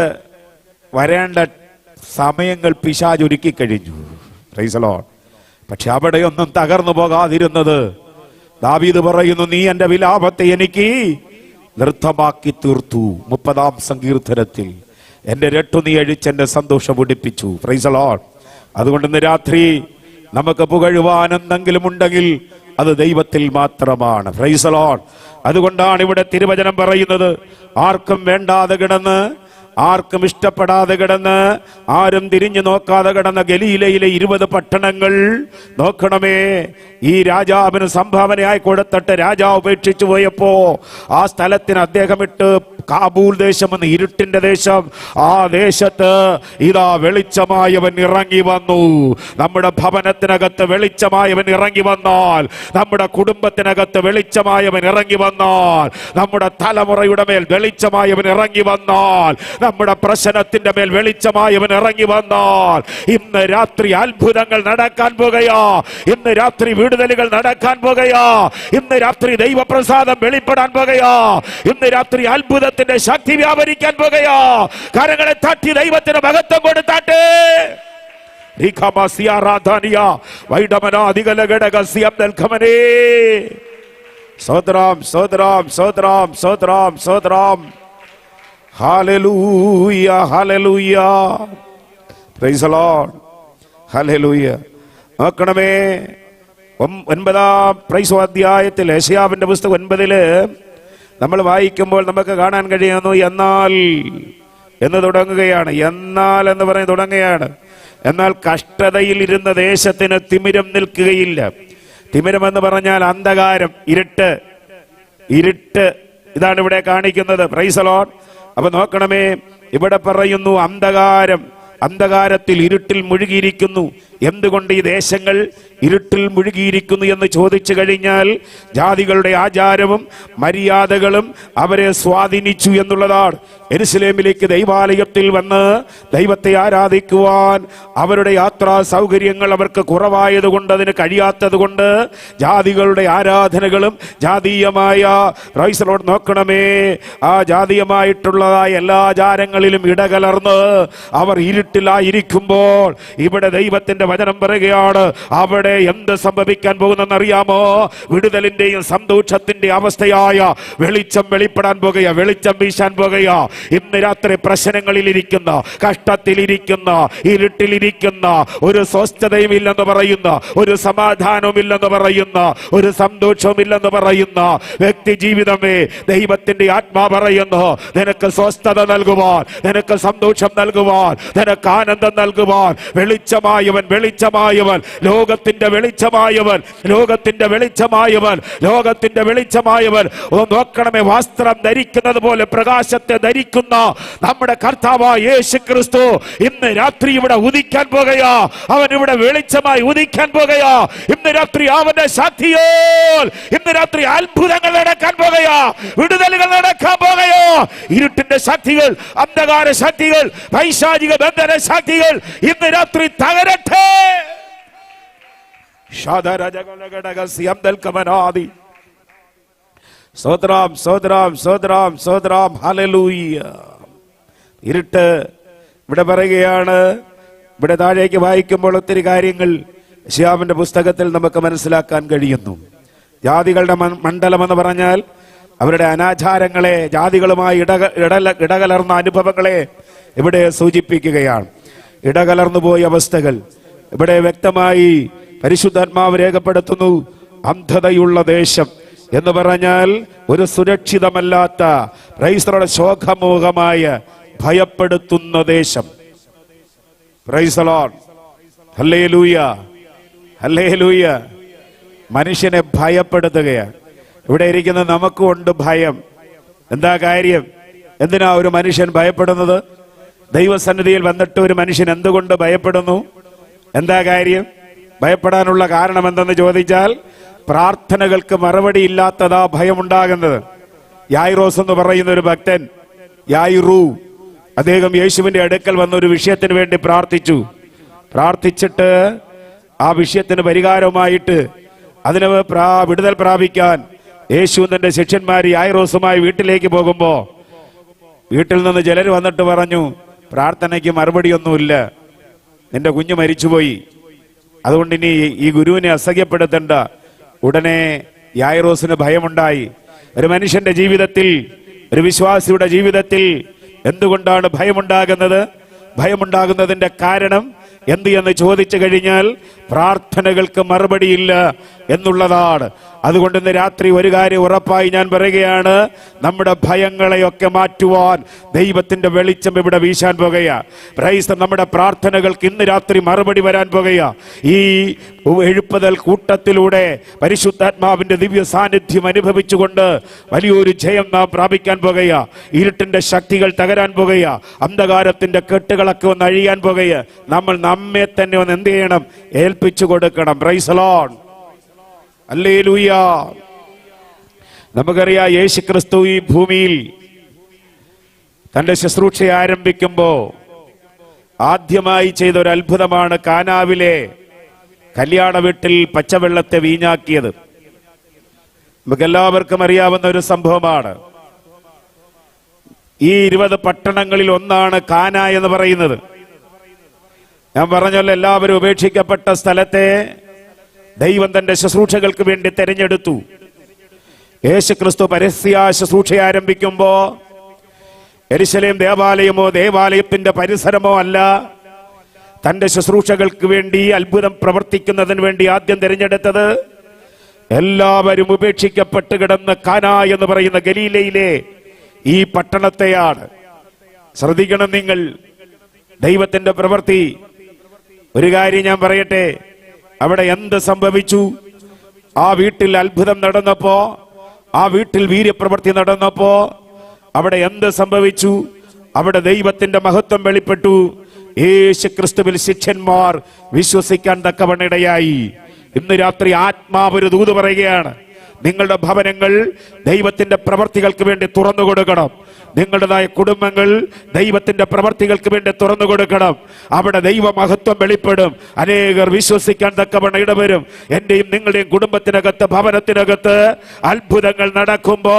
വരേണ്ട സമയങ്ങൾ പിശാച് ഒരുക്കി കഴിഞ്ഞു. Price the Lord. പക്ഷെ അവിടെയൊന്നും തകർന്നു പോകാതിരുന്നത്, ദാവീദ് പറയുന്നു, നീ എന്റെ വിലാപത്തെ എനിക്ക് നൃത്തമാക്കി തീർത്തു. 30-ാം സങ്കീർത്തനത്തിൽ എന്റെ രട്ടു നീ അഴിച്ചെന്റെ സന്തോഷം ഒടിപ്പിച്ചു. Price the Lord. അതുകൊണ്ട് ഇന്ന് രാത്രി നമുക്ക് പുകഴുവാൻ എന്തെങ്കിലും ഉണ്ടെങ്കിൽ അത് ദൈവത്തിൽ മാത്രമാണ്. Price the Lord. അതുകൊണ്ടാണ് ഇവിടെ തിരുവചനം പറയുന്നത്, ആർക്കും വേണ്ടാതെ കിടന്ന്, ആർക്കും ഇഷ്ടപ്പെടാതെ കിടന്ന്, ആരും തിരിഞ്ഞു നോക്കാതെ കിടന്ന ഗലീലയിലെ 20 പട്ടണങ്ങൾ നോക്കണമേ, ഈ രാജാവിന് സംഭാവനയായി കൊടുത്തിട്ട് രാജാവ് ഉപേക്ഷിച്ചു പോയപ്പോ ആ സ്ഥലത്തിന് അദ്ദേഹം ഇട്ട് കാബൂൽ ദേശം എന്ന ഇരുട്ടിന്റെ ദേശം. ആ ദേശത്ത് ഇതാ വെളിച്ചമായവൻ ഇറങ്ങി വന്നു. നമ്മുടെ ഭവനത്തിനകത്ത് വെളിച്ചമായവൻ ഇറങ്ങി വന്നാൽ, നമ്മുടെ കുടുംബത്തിനകത്ത് വെളിച്ചമായവൻ ഇറങ്ങി വന്നാൽ, നമ്മുടെ തലമുറയുടെ മേൽ വെളിച്ചമായവൻ ഇറങ്ങി വന്നാൽ, നമ്മുടെ പ്രശ്നത്തിന്റെ മേൽ വെളിച്ചമായവൻ ഇറങ്ങി വന്നാൽ, ഇന്ന് രാത്രി അത്ഭുതങ്ങൾ നടക്കാൻ പോകുകയാ. ഇന്ന് രാത്രി വിടുതലുകൾ നടക്കാൻ പോകുകയാ. ഇന്ന് രാത്രി ദൈവപ്രസാദം വെളിപ്പെടാൻ പോകുകയാ. ഇന്ന് രാത്രി അത്ഭുതത്തിന്റെ ശക്തി വ്യാപരിക്കാൻ പോകുകയാ. കരങ്ങളെ തട്ടി ദൈവത്തിന് മഹത്വം കൊടുത്താട്ടെ. സ്തോത്രം, സ്തോത്രം, സ്തോത്രം, സ്തോത്രം, സ്തോത്രം. ഹല്ലേലൂയ, ഹല്ലേലൂയ. Praise the Lord. ഹല്ലേലൂയ. നോക്കണമേ, 9 അധ്യായത്തിൽ യെശയ്യാവിന്റെ പുസ്തകം 9 നമ്മൾ വായിക്കുമ്പോൾ നമുക്ക് കാണാൻ കഴിയുന്നു, എന്നാൽ എന്ന് തുടങ്ങുകയാണ്. എന്നാൽ എന്ന് പറഞ്ഞ് തുടങ്ങുകയാണ്. എന്നാൽ കഷ്ടതയിൽ ഇരുന്ന ദേശത്തിന് തിമിരം നിൽക്കുകയില്ല. തിമിരം എന്ന് പറഞ്ഞാൽ അന്ധകാരം, ഇരുട്ട്. ഇരുട്ട് ഇതാണ് ഇവിടെ കാണിക്കുന്നത്. Price the Lord. അപ്പൊ നോക്കണമേ, ഇവിടെ പറയുന്നു അന്ധകാരം, അന്ധകാരത്തിൽ ഇരുട്ടിൽ മുഴുകിയിരിക്കുന്നു. എന്തുകൊണ്ട് ഈ ദേശങ്ങൾ ഇരുട്ടിൽ മുഴുകിയിരിക്കുന്നു എന്ന് ചോദിച്ചു കഴിഞ്ഞാൽ, ജാതികളുടെ ആചാരവും മര്യാദകളും അവരെ സ്വാധീനിച്ചു എന്നുള്ളതാണ്. യെരുശലേമിലേക്ക് ദൈവാലയത്തിൽ വന്ന് ദൈവത്തെ ആരാധിക്കുവാൻ അവരുടെ യാത്രാ സൗകര്യങ്ങൾ അവർക്ക് കുറവായതുകൊണ്ട്, അതിന് കഴിയാത്തത് കൊണ്ട് ജാതികളുടെ ആരാധനകളും ജാതീയമായ പ്രൈസ് ദി ലോർഡ് നോക്കണമേ, ആ ജാതീയമായിട്ടുള്ളതായ എല്ലാ ആചാരങ്ങളിലും ഇടകലർന്ന് അവർ ഇരുട്ടിലായിരിക്കുമ്പോൾ, ഇവിടെ ദൈവത്തിന്റെ വചനം പറയുകയാണ്, അവിടെ എന്ത് സംഭവിക്കാൻ പോകുന്നറിയാമോ? വിടുതലിന്റെയും സന്തോഷത്തിന്റെ അവസ്ഥയായ വെളിച്ചം വെളിപ്പെടാൻ പോകുക, വെളിച്ചം വീശാൻ പോകുക. ഇന്ന് രാത്രി പ്രശ്നങ്ങളിലിരിക്കുന്ന, കഷ്ടത്തിലിരിക്കുന്ന, ഇരുട്ടിലിരിക്കുന്ന, ഒരു സ്വസ്ഥതയും ഇല്ലെന്ന് പറയുന്ന, ഒരു സമാധാനവും ഇല്ലെന്ന് പറയുന്ന, ഒരു സന്തോഷവും ഇല്ലെന്ന് പറയുന്ന വ്യക്തി ജീവിതമേ, ദൈവത്തിന്റെ ആത്മാ പറയുന്നു, നിനക്ക് സ്വസ്ഥത നൽകുവാൻ, നിനക്ക് സന്തോഷം നൽകുവാൻ, നിനക്ക് ആനന്ദം നൽകുവാൻ വെളിച്ചമായവൻ, വെളിച്ചമായവൻ, ലോകത്തിന്റെ വെളിച്ചമായവൻ, ലോകത്തിന്റെ വെളിച്ചമായവൻ, ലോകത്തിന്റെ വെളിച്ചമായവൻ. നോക്കണമേ, വസ്ത്രം ധരിക്കുന്നത് പോലെ പ്രകാശത്തെ ധരിക്കുന്ന നമ്മുടെ കർത്താവായ യേശു ക്രിസ്തു ഇന്ന് രാത്രി ഇവിടെ ഉദിക്കാൻ പോകുകയാ. അവൻ ഇവിടെ വെളിച്ചമായി ഉദിക്കാൻ പോകുകയാ. ഇന്ന് രാത്രി അവന്റെ ശക്തിയോൽ ഇന്ന് രാത്രി അത്ഭുതങ്ങൾ നടക്കാൻ പോകുകയാ, വിടുതലുകൾ നടക്കാൻ പോകുകയോ. ഇരുട്ടിന്റെ ശക്തികൾ, അന്ധകാര ശക്തികൾ, പൈശാചിക ബന്ധന ശക്തികൾ ഇന്ന് രാത്രി തകരട്ടെ. സ്തോത്രം, സ്തോത്രം, സ്തോത്രം, സ്തോത്രം. ഹല്ലേലൂയ. ഇരുട്ട് ഇവിടെ പറയുകയാണ്. ഇവിടെ താഴേക്ക് വായിക്കുമ്പോൾ ഒത്തിരി കാര്യങ്ങൾ യെശയ്യാവിന്റെ പുസ്തകത്തിൽ നമുക്ക് മനസ്സിലാക്കാൻ കഴിയുന്നു. ജാതികളുടെ മണ്ഡലം എന്ന് പറഞ്ഞാൽ അവരുടെ അനാചാരങ്ങളെ, ജാതികളുമായി ഇടകലർന്ന അനുഭവങ്ങളെ ഇവിടെ സൂചിപ്പിക്കുകയാണ്. ഇടകലർന്നു പോയ അവസ്ഥകൾ ഇവിടെ വ്യക്തമായി പരിശുദ്ധാത്മാവ് രേഖപ്പെടുത്തുന്നു. അന്ധതയുള്ള ദേശം എന്ന് പറഞ്ഞാൽ ഒരു സുരക്ഷിതമല്ലാത്ത, ക്രൈസ്തവരുടെ ശോകമോഹമായ, ഭയപ്പെടുത്തുന്ന ദേശം. Price the Lord. ഹല്ലേലൂയ, ഹല്ലേലൂയ. മനുഷ്യനെ ഭയപ്പെടുത്തുകയാണ്. ഇവിടെ ഇരിക്കുന്ന നമുക്കുണ്ട് ഭയം. എന്താ കാര്യം? എന്തിനാ ഒരു മനുഷ്യൻ ഭയപ്പെടുന്നത്? ദൈവസന്നിധിയിൽ വന്നിട്ട് ഒരു മനുഷ്യൻ എന്തുകൊണ്ട് ഭയപ്പെടുന്നു? എന്താ കാര്യം? ഭയപ്പെടാനുള്ള കാരണം എന്തെന്ന് ചോദിച്ചാൽ, പ്രാർത്ഥനകൾക്ക് മറുപടി ഇല്ലാത്തതാ ഭയമുണ്ടാകുന്നത്. യായിറോസ് എന്ന് പറയുന്ന ഒരു ഭക്തൻ, യായിറു, അദ്ദേഹം യേശുവിന്റെ അടുക്കൽ വന്ന ഒരു വിഷയത്തിന് വേണ്ടി പ്രാർത്ഥിച്ചു. പ്രാർത്ഥിച്ചിട്ട് ആ വിഷയത്തിന് പരിഹാരമായിട്ട് അതിന് വിടുതൽ പ്രാപിക്കാൻ യേശു തന്റെ ശിഷ്യന്മാർ യായിറോസുമായി വീട്ടിലേക്ക് പോകുമ്പോ വീട്ടിൽ നിന്ന് ചിലർ വന്നിട്ട് പറഞ്ഞു, പ്രാർത്ഥനയ്ക്ക് മറുപടിയൊന്നുമില്ല, നിന്റെ കുഞ്ഞ് മരിച്ചുപോയി, അതുകൊണ്ട് ഇനി ഈ ഗുരുവിനെ അസഹ്യപ്പെടുത്തണ്ട. ഉടനെ യായിറോസിന് ഭയമുണ്ടായി. ഒരു മനുഷ്യന്റെ ജീവിതത്തിൽ, ഒരു വിശ്വാസിയുടെ ജീവിതത്തിൽ എന്തുകൊണ്ടാണ് ഭയമുണ്ടാകുന്നത്? ഭയമുണ്ടാകുന്നതിന്റെ കാരണം എന്ത് എന്ന് ചോദിച്ചു കഴിഞ്ഞാൽ, പ്രാർത്ഥനകൾക്ക് മറുപടിയില്ല എന്നുള്ളതാണ്. അതുകൊണ്ട് ഇന്ന് രാത്രി ഒരു കാര്യം ഉറപ്പായി ഞാൻ പറയുകയാണ്, നമ്മുടെ ഭയങ്ങളെയൊക്കെ മാറ്റുവാൻ ദൈവത്തിന്റെ വെളിച്ചം ഇവിടെ വീശാൻ പോകുകയാ. പ്രൈസ്. നമ്മുടെ പ്രാർത്ഥനകൾക്ക് ഇന്ന് രാത്രി മറുപടി വരാൻ പോകുകയാ. ഈ എഴുപ്പതൽ കൂട്ടത്തിലൂടെ പരിശുദ്ധാത്മാവിന്റെ ദിവ്യ സാന്നിധ്യം അനുഭവിച്ചുകൊണ്ട് വലിയൊരു ജയം നാം പ്രാപിക്കാൻ പോകുകയാ. ഇരുട്ടിന്റെ ശക്തികൾ തകരാൻ പോകുകയാ. അന്ധകാരത്തിന്റെ കെട്ടുകളൊക്കെ ഒന്ന് അഴിയാൻ പോകുകയാ. നമ്മൾ നമ്മെ തന്നെ ഒന്ന് എന്ത് ചെയ്യണം? ഏൽപ്പിച്ചു കൊടുക്കണം. Price the Lord. ഹല്ലേലൂയ. നമുക്കറിയാം, യേശു ക്രിസ്തു ഈ ഭൂമിയിൽ തന്റെ ശുശ്രൂഷ ആരംഭിക്കുമ്പോ ആദ്യമായി ചെയ്ത ഒരു അത്ഭുതമാണ് കാനാവിലെ കല്യാണ വീട്ടിൽ പച്ചവെള്ളത്തെ വീഞ്ഞാക്കിയത്. നമുക്കെല്ലാവർക്കും അറിയാവുന്ന ഒരു സംഭവമാണ്. ഈ 20 പട്ടണങ്ങളിൽ ഒന്നാണ് കാന എന്ന് പറയുന്നത്. ഞാൻ പറഞ്ഞല്ലോ, എല്ലാവരും ഉപേക്ഷിക്കപ്പെട്ട സ്ഥലത്തെ ദൈവം തന്റെ ശുശ്രൂഷകൾക്ക് വേണ്ടി തെരഞ്ഞെടുത്തു. യേശുക്രിസ്തു പരസ്യ ശുശ്രൂഷ ആരംഭിക്കുമ്പോ യെരുശലേം ദേവാലയമോ ദേവാലയത്തിന്റെ പരിസരമോ അല്ല തന്റെ ശുശ്രൂഷകൾക്ക് വേണ്ടി അത്ഭുതം പ്രവർത്തിക്കുന്നതിന് വേണ്ടി ആദ്യം തിരഞ്ഞെടുത്തത് എല്ലാവരും ഉപേക്ഷിക്കപ്പെട്ട് കിടന്ന കാനാ എന്ന് പറയുന്ന ഗലീലയിലെ ഈ പട്ടണത്തെയാണ്. ശ്രദ്ധിക്കണം നിങ്ങൾ ദൈവത്തിന്റെ പ്രവൃത്തി. ഒരു കാര്യം ഞാൻ പറയട്ടെ, അവിടെ എന്ത് സംഭവിച്ചു? ആ വീട്ടിൽ അത്ഭുതം നടന്നപ്പോ, ആ വീട്ടിൽ വീര്യപ്രവൃത്തി നടന്നപ്പോ അവിടെ എന്ത് സംഭവിച്ചു? അവിടെ ദൈവത്തിന്റെ മഹത്വം വെളിപ്പെട്ടു. യേശു ക്രിസ്തുവിൽ ശിഷ്യന്മാർ വിശ്വസിക്കാൻ തക്കവണ്ണിടയായി. ഇന്ന് രാത്രി ആത്മാവൊരു ദൂത് പറയുകയാണ്, നിങ്ങളുടെ ഭവനങ്ങൾ ദൈവത്തിന്റെ പ്രവർത്തികൾക്ക് വേണ്ടി തുറന്നു കൊടുക്കണം. നിങ്ങളുടേതായ കുടുംബങ്ങൾ ദൈവത്തിന്റെ പ്രവർത്തികൾക്ക് വേണ്ടി തുറന്നു കൊടുക്കണം. അവിടെ ദൈവ മഹത്വം വെളിപ്പെടും. അനേകർ വിശ്വസിക്കാൻ തക്കവണ്ണം ഇടവരും. എന്റെയും നിങ്ങളുടെയും കുടുംബത്തിനകത്ത്, ഭവനത്തിനകത്ത് അത്ഭുതങ്ങൾ നടക്കുമ്പോ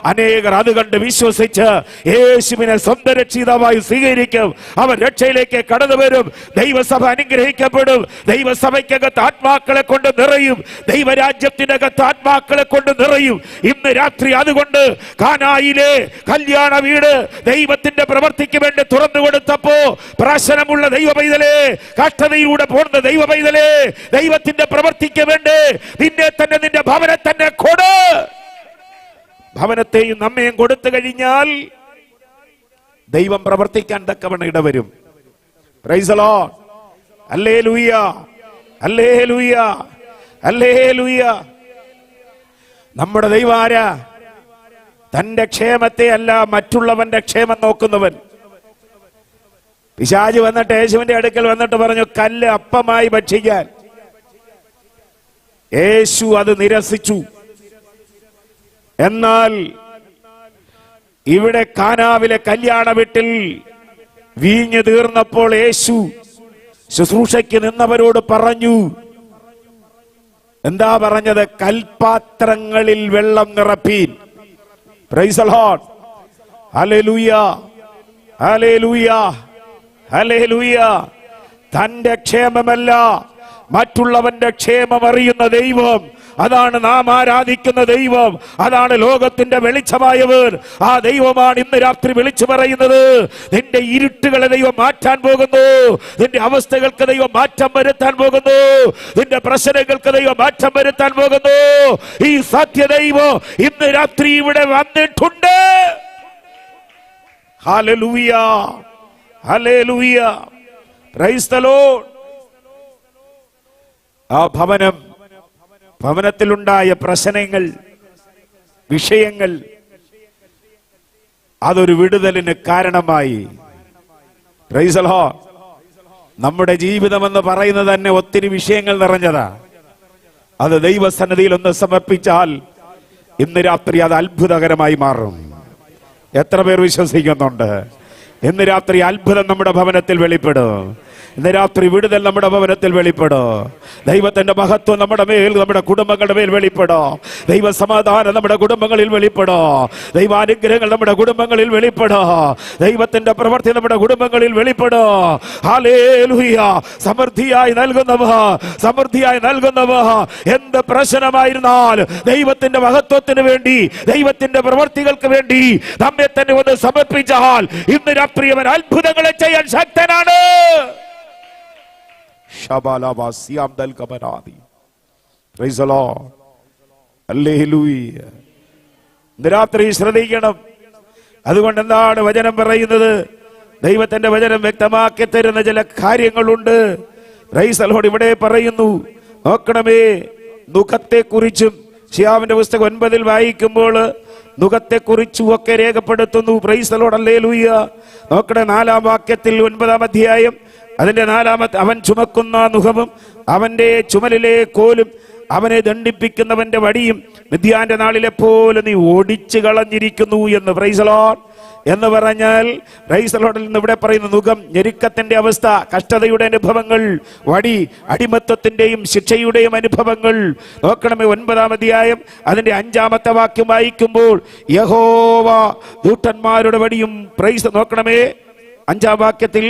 അനേകർ അത് കണ്ട് വിശ്വസിച്ച് യേശുവിനെ സ്വന്തം രക്ഷിതാവായി സ്വീകരിക്കും. അവർ രക്ഷയിലേക്ക് കടന്നു വരും. ദൈവസഭ അനുഗ്രഹിക്കപ്പെടും. ദൈവസഭയ്ക്കകത്ത് ആത്മാക്കളെ കൊണ്ട് നിറയും. ദൈവരാജ്യത്തിനകത്ത് ആത്മാക്കളെ കൊണ്ട് നിറയും. ഇന്ന് രാത്രി അതുകൊണ്ട് കാനായിലെ കല്യാണ വീട് ദൈവത്തിന്റെ പ്രവർത്തിക്ക് വേണ്ടി തുറന്നു കൊടുത്തപ്പോ, പ്രശ്നമുള്ള ദൈവ പൈതലേ, കഷ്ടതയിലൂടെ പോകുന്ന ദൈവ പൈതലേ, ദൈവത്തിന്റെ പ്രവർത്തിക്ക് വേണ്ടി നിന്നെ തന്നെ, നിന്റെ ഭവനെ തന്നെ കൊട്. ഭവനത്തെയും നമ്മയും കൊടുത്തു കഴിഞ്ഞാൽ ദൈവം പ്രവർത്തിക്കാൻ തക്കവണ്ണം ഇടവരും. Praise the Lord. ഹല്ലേലൂയ, ഹല്ലേലൂയ, ഹല്ലേലൂയ. നമ്മുടെ ദൈവം ആരാ? തന്റെ ക്ഷേമത്തെ അല്ല, മറ്റുള്ളവന്റെ ക്ഷേമം നോക്കുന്നവൻ. പിശാച് വന്നിട്ട് യേശുവിന്റെ അടുക്കൽ വന്നിട്ട് പറഞ്ഞു, കല്ല് അപ്പമായി ഭക്ഷിക്കാൻ. യേശു അത് നിരസിച്ചു. എന്നാൽ ഇവിടെ കാനാവിലെ കല്യാണ വീട്ടിൽ വീഞ്ഞു തീർന്നപ്പോൾ യേശു ശുശ്രൂഷയ്ക്ക് നിന്നവരോട് പറഞ്ഞു. എന്താ പറഞ്ഞത്? കൽപാത്രങ്ങളിൽ വെള്ളം നിറപ്പീൻ. Praise the Lord. ഹല്ലേലൂയ, ഹല്ലേലൂയ, ഹല്ലേലൂയ. തന്റെ ക്ഷേമമല്ല, മറ്റുള്ളവന്റെ ക്ഷേമം അറിയുന്ന ദൈവം, അതാണ് നാം ആരാധിക്കുന്ന ദൈവം. അതാണ് ലോകത്തിന്റെ വെളിച്ചമായവർ. ആ ദൈവമാണ് ഇന്ന് രാത്രി വിളിച്ചു പറയുന്നത്. നിന്റെ ഇരുട്ടുകളെ ദൈവം മാറ്റാൻ പോകുന്നു. നിന്റെ അവസ്ഥകൾക്ക് ദൈവം മാറ്റം വരുത്താൻ പോകുന്നു. നിന്റെ പ്രശ്നങ്ങൾക്ക് ദൈവം മാറ്റം വരുത്താൻ പോകുന്നു. ഈ സത്യ ദൈവം ഇന്ന് രാത്രി ഇവിടെ വന്നിട്ടുണ്ട്. ഹല്ലേലൂയ, ഹല്ലേലൂയ. Praise the Lord. ആ ഭവനത്തിലുണ്ടായ പ്രശ്നങ്ങൾ, വിഷയങ്ങൾ, അതൊരു വിടുതലിന് കാരണമായി. Price the Lord. നമ്മുടെ ജീവിതം എന്ന് പറയുന്നത് തന്നെ ഒത്തിരി വിഷയങ്ങൾ നിറഞ്ഞതാ. അത് ദൈവസന്നിധിയിൽ ഒന്ന് സമർപ്പിച്ചാൽ ഇന്ന് രാത്രി അത് അത്ഭുതകരമായി മാറും. എത്ര പേർ വിശ്വസിക്കുന്നുണ്ട്? ഇന്ന് രാത്രി അത്ഭുതം നമ്മുടെ ഭവനത്തിൽ വെളിപ്പെടും. ഇന്ന് രാത്രി വിടുതൽ നമ്മുടെ ഭവനത്തിൽ വെളിപ്പെടും. ദൈവത്തിന്റെ മഹത്വം നമ്മുടെ മേൽ, നമ്മുടെ കുടുംബങ്ങളുടെ മേൽ വെളിപ്പെടും. ദൈവ സമാധാനം നമ്മുടെ കുടുംബങ്ങളിൽ വെളിപ്പെടും. ദൈവാനുഗ്രഹങ്ങൾ നമ്മുടെ കുടുംബങ്ങളിൽ വെളിപ്പെടും. ദൈവത്തിന്റെ പ്രവൃത്തി നമ്മുടെ കുടുംബങ്ങളിൽ വെളിപ്പെടും. ഹല്ലേലൂയ. സമൃദ്ധിയായി നൽകുന്നവ, സമൃദ്ധിയായി നൽകുന്നവ. എന്ത് പ്രശ്നമായിരുന്നാൽ ദൈവത്തിന്റെ മഹത്വത്തിന് വേണ്ടി, ദൈവത്തിന്റെ പ്രവൃത്തികൾക്ക് വേണ്ടി നമ്മെ തന്നെ ഒന്ന് സമർപ്പിച്ചാൽ ഇന്ന് രാത്രി അവൻ അത്ഭുതങ്ങളെ ചെയ്യാൻ ശക്തനാണ്. രാത്രി ശ്രദ്ധിക്കണം. അതുകൊണ്ട് എന്താണ് വചനം പറയുന്നത്? ദൈവത്തിന്റെ വചനം വ്യക്തമാക്കി തരുന്ന ചില കാര്യങ്ങളുണ്ട്. Price the Lord. ഇവിടെ പറയുന്നു, നോക്കണമേ, മുഖത്തെ കുറിച്ചും ശിയാവിന്റെ പുസ്തകം 9 വായിക്കുമ്പോൾ മുഖത്തെ കുറിച്ചും ഒക്കെ രേഖപ്പെടുത്തുന്നു. Price the Lord. ഹല്ലേലൂയ. നോക്കണേ, 4-ാം വാക്യത്തിൽ 9-ാം അധ്യായം അതിന്റെ 4-ാമത്തെ, അവൻ ചുമക്കുന്ന മുഖവും അവന്റെ ചുമലിലെ കോലും അവനെ ദണ്ഡിപ്പിക്കുന്നവന്റെ വടിയും മിദ്യാന്റെ നാളിലെ പോലെ നീ ഓടിച്ചു കളഞ്ഞിരിക്കുന്നു എന്ന്. Price the Lord. എന്ന് പറഞ്ഞാൽ പ്രൈസ് ദി ലോർഡിൽ നിന്ന് ഇവിടെ പറയുന്ന മുഖം, ഞെരുക്കത്തിന്റെ അവസ്ഥ, കഷ്ടതയുടെ അനുഭവങ്ങൾ, വടി, അടിമത്തത്തിന്റെയും ശിക്ഷയുടെയും അനുഭവങ്ങൾ. നോക്കണമേ, 9-ാം അധ്യായം അതിന്റെ 5-ാമത്തെ വാക്യം വായിക്കുമ്പോൾ യഹോവ ദൂതന്മാരുടെ വടിയും, പ്രൈസ്, നോക്കണമേ, 5-ാം വാക്യത്തിൽ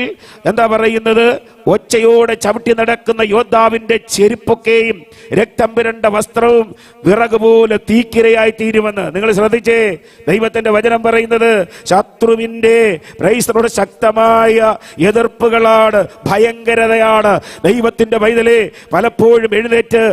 എന്താ പറയുന്നത്? ഒച്ചയോടെ ചവിട്ടി നടക്കുന്ന യോദ്ധാവിന്റെ ചെരുപ്പൊക്കെയും രക്തം പുരണ്ട വസ്ത്രവും വിറക് പോലെ തീക്കിരയായി തീരുമെന്ന്. നിങ്ങൾ ശ്രദ്ധിച്ചേ, ദൈവത്തിന്റെ വചനം പറയുന്നത് ശത്രുവിന്റെ പ്രൈസ്തലോട് ശക്തമായ എതിർപ്പുകളാണ്, ഭയങ്കരതയാണ്. ദൈവത്തിന്റെ പൈതലേ, പലപ്പോഴും എഴുന്നേറ്റ്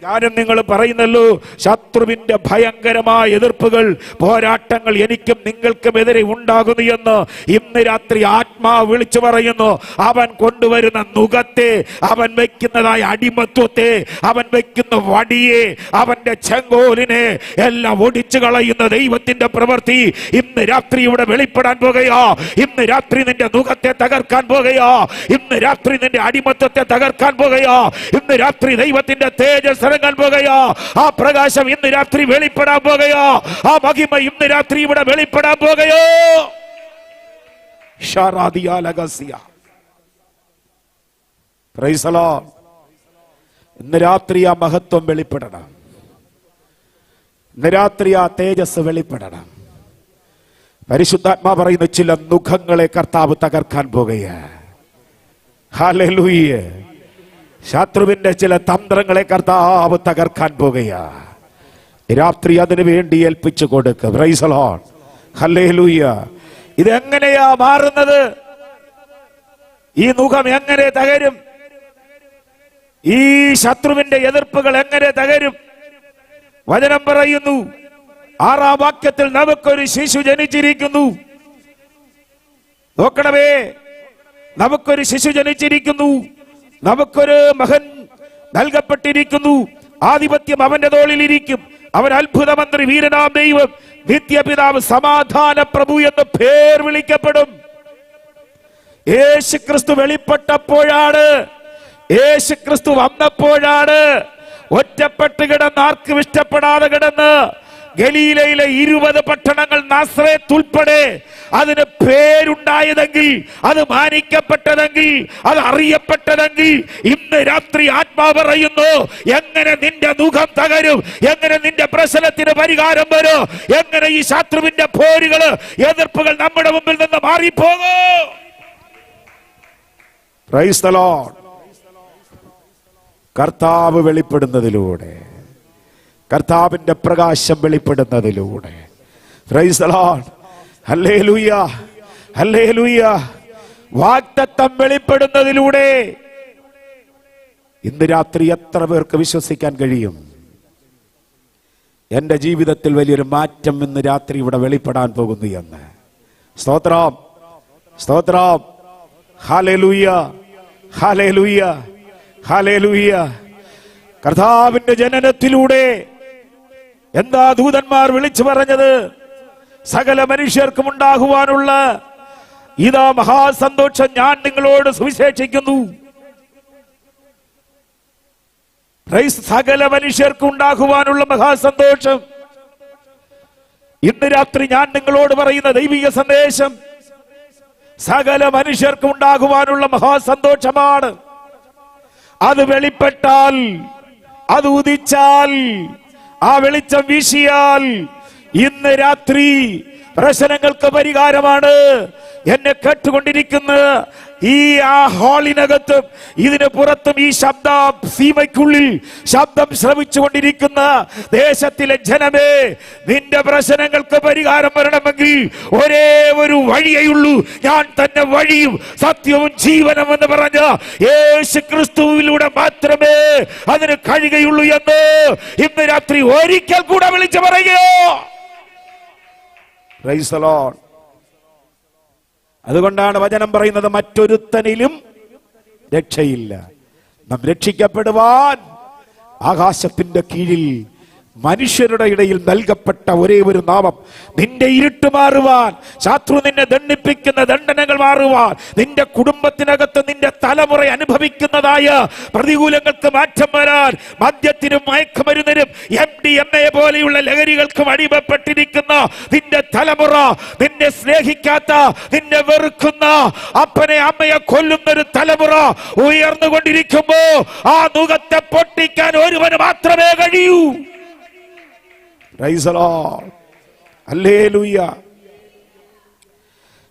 ഞാനും നിങ്ങൾ പറയുന്നല്ലോ, ശത്രുവിന്റെ ഭയങ്കരമായ എതിർപ്പുകൾ, പോരാട്ടങ്ങൾ എനിക്കും നിങ്ങൾക്കും എതിരെ ഉണ്ടാകുന്നു എന്ന് ഇന്ന് രാത്രി ആത്മാവ് വിളിച്ചു പറയുന്നു. അവൻ കൊണ്ടുവരുന്ന നുകത്തെ, അവൻ വെക്കുന്നതായ അടിമത്വത്തെ, അവൻ വെക്കുന്ന വടിയെ, അവന്റെ ചെങ്കോലിനെ എല്ലാം ഒടിച്ചു കളയുന്ന ദൈവത്തിന്റെ പ്രവൃത്തി ഇന്ന് രാത്രി ഇവിടെ വെളിപ്പെടാൻ പോകുകയാ. ഇന്ന് രാത്രി നിന്റെ നുകത്തെ തകർക്കാൻ പോകുകയാ. ഇന്ന് രാത്രി നിന്റെ അടിമത്വത്തെ തകർക്കാൻ പോകുകയാ. ഇന്ന് രാത്രി ദൈവത്തിന്റെ തേജസ് ഇറങ്ങാൻ പോകുകയാ. ആ പ്രകാശം ഇന്ന് രാത്രി വെളിപ്പെടാൻ പോകുകയാ. ആ മഹിമ ഇന്ന് രാത്രി ഇവിടെ വെളിപ്പെടാൻ പോകുകയോ. Price the Lord. ഇന്ന് രാത്രി ആ മഹത്വം വെളിപ്പെടണം. ഇന്ന് രാത്രി ആ തേജസ് വെളിപ്പെടണം. പരിശുദ്ധാത്മാ പറയുന്ന ചില മുഖങ്ങളെ കർത്താവ് തകർക്കാൻ പോകുകയാ. ഹല്ലേലൂയ. ശത്രുവിന്റെ ചില തന്ത്രങ്ങളെ കർത്താവ് തകർക്കാൻ പോകുകയാ. രാത്രി അതിനു വേണ്ടി ഏൽപ്പിച്ചു കൊടുക്കുക. Price the Lord. ഹല്ലേലൂയ. ഇതെങ്ങനെയാ മാറുന്നത്? ഈ മുഖം എങ്ങനെ തകരും? ഈ ശത്രുവിന്റെ എതിർപ്പുകൾ എങ്ങനെ തകരും? വചനം പറയുന്നു 6-ാം വാക്യത്തിൽ നമുക്കൊരു ശിശു ജനിച്ചിരിക്കുന്നു. നോക്കണമേ, നമുക്കൊരു ശിശു ജനിച്ചിരിക്കുന്നു, നമുക്കൊരു മകൻ നൽകപ്പെട്ടിരിക്കുന്നു. ആധിപത്യം അവന്റെ തോളിലിരിക്കും. അവൻ അത്ഭുത മന്ത്രി, വീരനാം ദൈവം, നിത്യപിതാവ്, സമാധാന പ്രഭു എന്ന് പേർ വിളിക്കപ്പെടും. യേശുക്രിസ്തു വെളിപ്പെട്ടപ്പോഴാണ്, യേശുക്രിസ്തു വന്നപ്പോഴാണ് ഒറ്റപ്പെട്ട് കിടന്ന്, ആർക്കും ഇഷ്ടപ്പെടാതെ കിടന്ന് ഗലീലയിലെ 20 പട്ടണങ്ങൾ, നാസറേത്ത് ഉൾപ്പെടെ അതിന് പേരുണ്ടായതെങ്കിൽ, അത് മാനിക്കപ്പെട്ടതെങ്കിൽ, അത് അറിയപ്പെട്ടതെങ്കിൽ, ഇന്ന് രാത്രി ആത്മാവ് പറയുന്നു, എങ്ങനെ നിന്റെ മുഖം തകരും, എങ്ങനെ നിന്റെ പ്രശ്നത്തിന് പരിഹാരം വരും, എങ്ങനെ ഈ ശത്രുവിന്റെ പോരുകള്, എതിർപ്പുകൾ നമ്മുടെ മുമ്പിൽ നിന്ന് മാറിപ്പോകും. Praise the Lord. കർത്താവ് വെളിപ്പെടുന്നതിലൂടെ, കർത്താവിന്റെ പ്രകാശം വെളിപ്പെടുന്നതിലൂടെ, പ്രൈസ് ദി ലോർഡ്, ഹല്ലേലൂയ, ഹല്ലേലൂയ, വാഗ്ദത്തം വെളിപ്പെടുന്നതിലൂടെ ഇന്ന് രാത്രി എത്ര പേർക്ക് വിശ്വസിക്കാൻ കഴിയും? എന്റെ ജീവിതത്തിൽ വലിയൊരു മാറ്റം ഇന്ന് രാത്രി ഇവിടെ വെളിപ്പെടാൻ പോകുന്നു എന്ന്. സ്തോത്രം, സ്തോത്രം, ഹല്ലേലൂയ, ഹല്ലേലൂയ, ഹല്ലേലൂയ. കർത്താവിന്റെ ജനനത്തിലൂടെ എന്താ ദൂതന്മാർ വിളിച്ചു പറഞ്ഞത്? സകല മനുഷ്യർക്കും ഉണ്ടാകുവാനുള്ള ഇതാ മഹാസന്തോഷം ഞാൻ നിങ്ങളോട് സുവിശേഷിക്കുന്നു. സകല മനുഷ്യർക്കും ഉണ്ടാകുവാനുള്ള മഹാസന്തോഷം ഇന്ന് രാത്രി ഞാൻ നിങ്ങളോട് പറയുന്ന ദൈവിക സന്ദേശം സകല മനുഷ്യർക്കും ഉണ്ടാകുവാനുള്ള മഹാസന്തോഷമാണ്. അത് വെളിപ്പെട്ടാൽ, അത് ഉദിച്ചാൽ, ആ വെളിച്ചം വീശിയാൽ ഇന്ന് രാത്രി പ്രശ്നങ്ങൾക്ക് പരിഹാരമാണ്. എന്നെ കേട്ടുകൊണ്ടിരിക്കുന്ന ഈ ആ ഹാളിനകത്തും ഇതിന് പുറത്തും ഈ ശബ്ദ സീമയ്ക്കുള്ളിൽ ശബ്ദം ശ്രവിച്ചുകൊണ്ടിരിക്കുന്ന ദേശത്തിലെ ജനമേ, നിന്റെ പ്രശ്നങ്ങൾക്ക് പരിഹാരം വരണമെങ്കിൽ ഒരേ ഒരു വഴിയേയുള്ളൂ. ഞാൻ തന്നെ വഴിയും സത്യവും ജീവനും എന്ന് പറഞ്ഞ യേശു ക്രിസ്തുവിലൂടെ മാത്രമേ അതിന് കഴിയുകയുള്ളൂ എന്ന് ഇന്ന് രാത്രി ഒരിക്കൽ കൂടെ വിളിച്ചു പറയുകയോ. Price the Lord. അതുകൊണ്ടാണ് വചനം പറയുന്നത്, മറ്റൊരുത്തനിലും രക്ഷയില്ല. നാം രക്ഷിക്കപ്പെടുവാൻ ആകാശത്തിന്റെ കീഴിൽ മനുഷ്യരുടെ ഇടയിൽ നൽകപ്പെട്ട ഒരേ ഒരു നാമം. നിന്റെ ഇരുട്ട് മാറുവാൻ, ശത്രു നിന്നെ ദണ്ഡിപ്പിക്കുന്ന ദണ്ഡനങ്ങൾ മാറുവാൻ, നിന്റെ കുടുംബത്തിനകത്ത് നിന്റെ തലമുറ അനുഭവിക്കുന്നതായ പ്രതികൂലങ്ങൾക്ക് മാറ്റം വരാൻ, മദ്യത്തിനും മയക്കുമരുന്നിനും MDMA പോലെയുള്ള ലഹരികൾക്കും അടിമപ്പെട്ടിരിക്കുന്ന നിന്റെ തലമുറ, നിന്നെ സ്നേഹിക്കാത്ത, നിന്നെ വെറുക്കുന്ന, അപ്പനെ അമ്മയെ കൊല്ലുന്നൊരു തലമുറ ഉയർന്നുകൊണ്ടിരിക്കുമ്പോ ആ നുകത്തെ പൊട്ടിക്കാൻ ഒരുവന് മാത്രമേ കഴിയൂ. Price the Lord. ഹല്ലേലൂയ.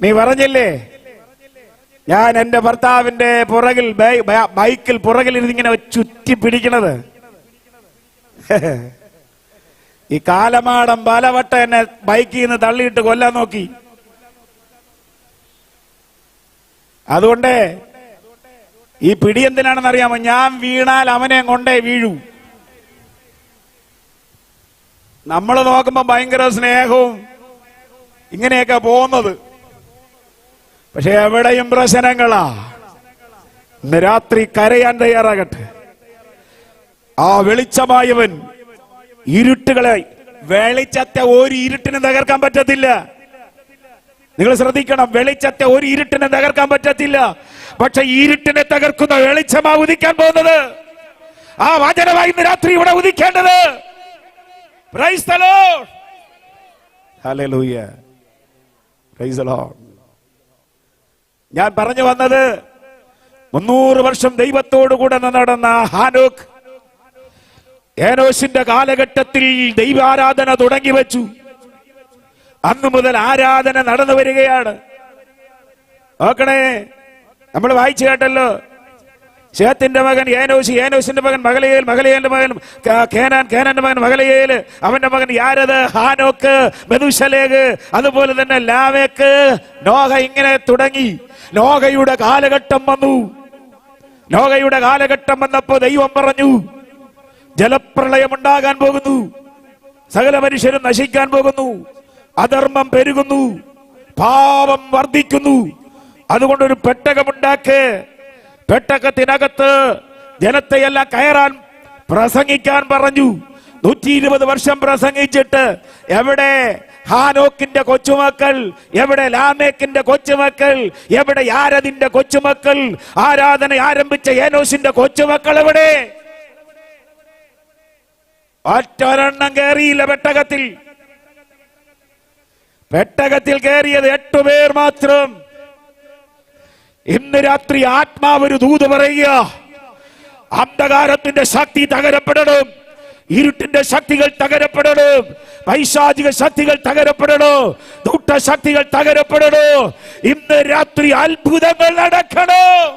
നീ പറഞ്ഞില്ലേ ഞാൻ എന്റെ ഭർത്താവിന്റെ പുറകിൽ ബൈക്കിൽ പുറകിൽ ഇരുന്നിങ്ങനെ ചുറ്റി പിടിക്കണത്. ഈ കാലമാടം പലവട്ട എന്നെ ബൈക്കിൽ നിന്ന് തള്ളിയിട്ട് കൊല്ലാൻ നോക്കി. അതുകൊണ്ട് ഈ പിടി എന്തിനാണെന്ന് അറിയാമോ? ഞാൻ വീണാൽ അവനെ കൊണ്ടേ വീഴൂ. നമ്മൾ നോക്കുമ്പോ ഭയങ്കര സ്നേഹവും ഇങ്ങനെയൊക്കെ പോകുന്നത്, പക്ഷെ എവിടെയും പ്രശ്നങ്ങളാ. ഇന്ന് രാത്രി കരയാൻ തയ്യാറാകട്ടെ. ആ വെളിച്ചമായവൻ ഇരുട്ടുകളെ, വെളിച്ചത്തെ ഒരു ഇരുട്ടിനെ തകർക്കാൻ പറ്റത്തില്ല. നിങ്ങൾ ശ്രദ്ധിക്കണം, വെളിച്ചത്തെ ഒരു ഇരുട്ടിനെ തകർക്കാൻ പറ്റത്തില്ല. പക്ഷെ ഇരുട്ടിനെ തകർക്കുന്ന വെളിച്ചമാ ഉദിക്കാൻ പോകുന്നത്. ആ വചനമായി ഇന്ന് രാത്രി ഇവിടെ ഉദിക്കേണ്ടത്. പ്രൈസ് ദി ലോർഡ്, ഹല്ലേലൂയ, പ്രൈസ് ദി ലോർഡ്. ഞാൻ പറഞ്ഞു വന്നത് 300 വർഷം ദൈവത്തോടു കൂടെ നടന്ന ഹാനോക്ക് ഏനോശിന്റെ കാലഘട്ടത്തിൽ ദൈവാരാധന തുടങ്ങി വെച്ചു. അന്നു മുതൽ ആരാധന നടന്നു വരികയാണ്. നോക്കണേ, നമ്മൾ വായിച്ചു കേട്ടല്ലോ, ശേത്തിന്റെ മകൻ ഏനോശ്, ഏനോശിന്റെ മകൻ മഹലയേൽ, മഹലയേലിന്റെ മകൻ കേനാൻ, കേനാന്റെ മകൻ മഹലയേൽ, അവന്റെ മകൻ യാരദ്, ഹാനോക്ക്, മെതുശലേഖ്, അതുപോലെ തന്നെ ലാമെക്ക്, നോഹ. ഇങ്ങനെ തുടങ്ങി നോഹയുടെ കാലഘട്ടം വന്നു. നോഹയുടെ കാലഘട്ടം വന്നപ്പോ ദൈവം പറഞ്ഞു, ജലപ്രളയം ഉണ്ടാകാൻ പോകുന്നു, സകല മനുഷ്യരും നശിക്കാൻ പോകുന്നു, അധർമ്മം പെരുകുന്നു, പാപം വർദ്ധിക്കുന്നു. അതുകൊണ്ടൊരു പെട്ടകമുണ്ടാക്ക്, പെട്ടകത്തിനകത്ത് ജനത്തെയെല്ലാം കയറാൻ പ്രസംഗിക്കാൻ പറഞ്ഞു. 120 വർഷം പ്രസംഗിച്ചിട്ട് എവിടെ ഹാനോക്കിന്റെ കൊച്ചുമക്കൾ, എവിടെ ലാമേക്കിന്റെ കൊച്ചുമക്കൾ, എവിടെ യാരദിന്റെ കൊച്ചുമക്കൾ, ആരാധന ആരംഭിച്ച ഏനോശിന്റെ കൊച്ചുമക്കൾ എവിടെ? ഒറ്റൊരെണ്ണം കയറിയില്ല പെട്ടകത്തിൽ. പെട്ടകത്തിൽ കയറിയത് 8 പേർ മാത്രം. ഇന്ന് രാത്രി ആത്മാവൊരു ദൂത് പറയുക, അന്ധകാരത്തിന്റെ ശക്തി തകരപ്പെടണം, ഇരുട്ടിന്റെ ശക്തികൾ തകരപ്പെടണം, പൈശാചിക ശക്തികൾ തകരപ്പെടണം, ദുഷ്ടശക്തികൾ തകരപ്പെടണം. ഇന്ന് രാത്രി അത്ഭുതങ്ങൾ നടക്കണം.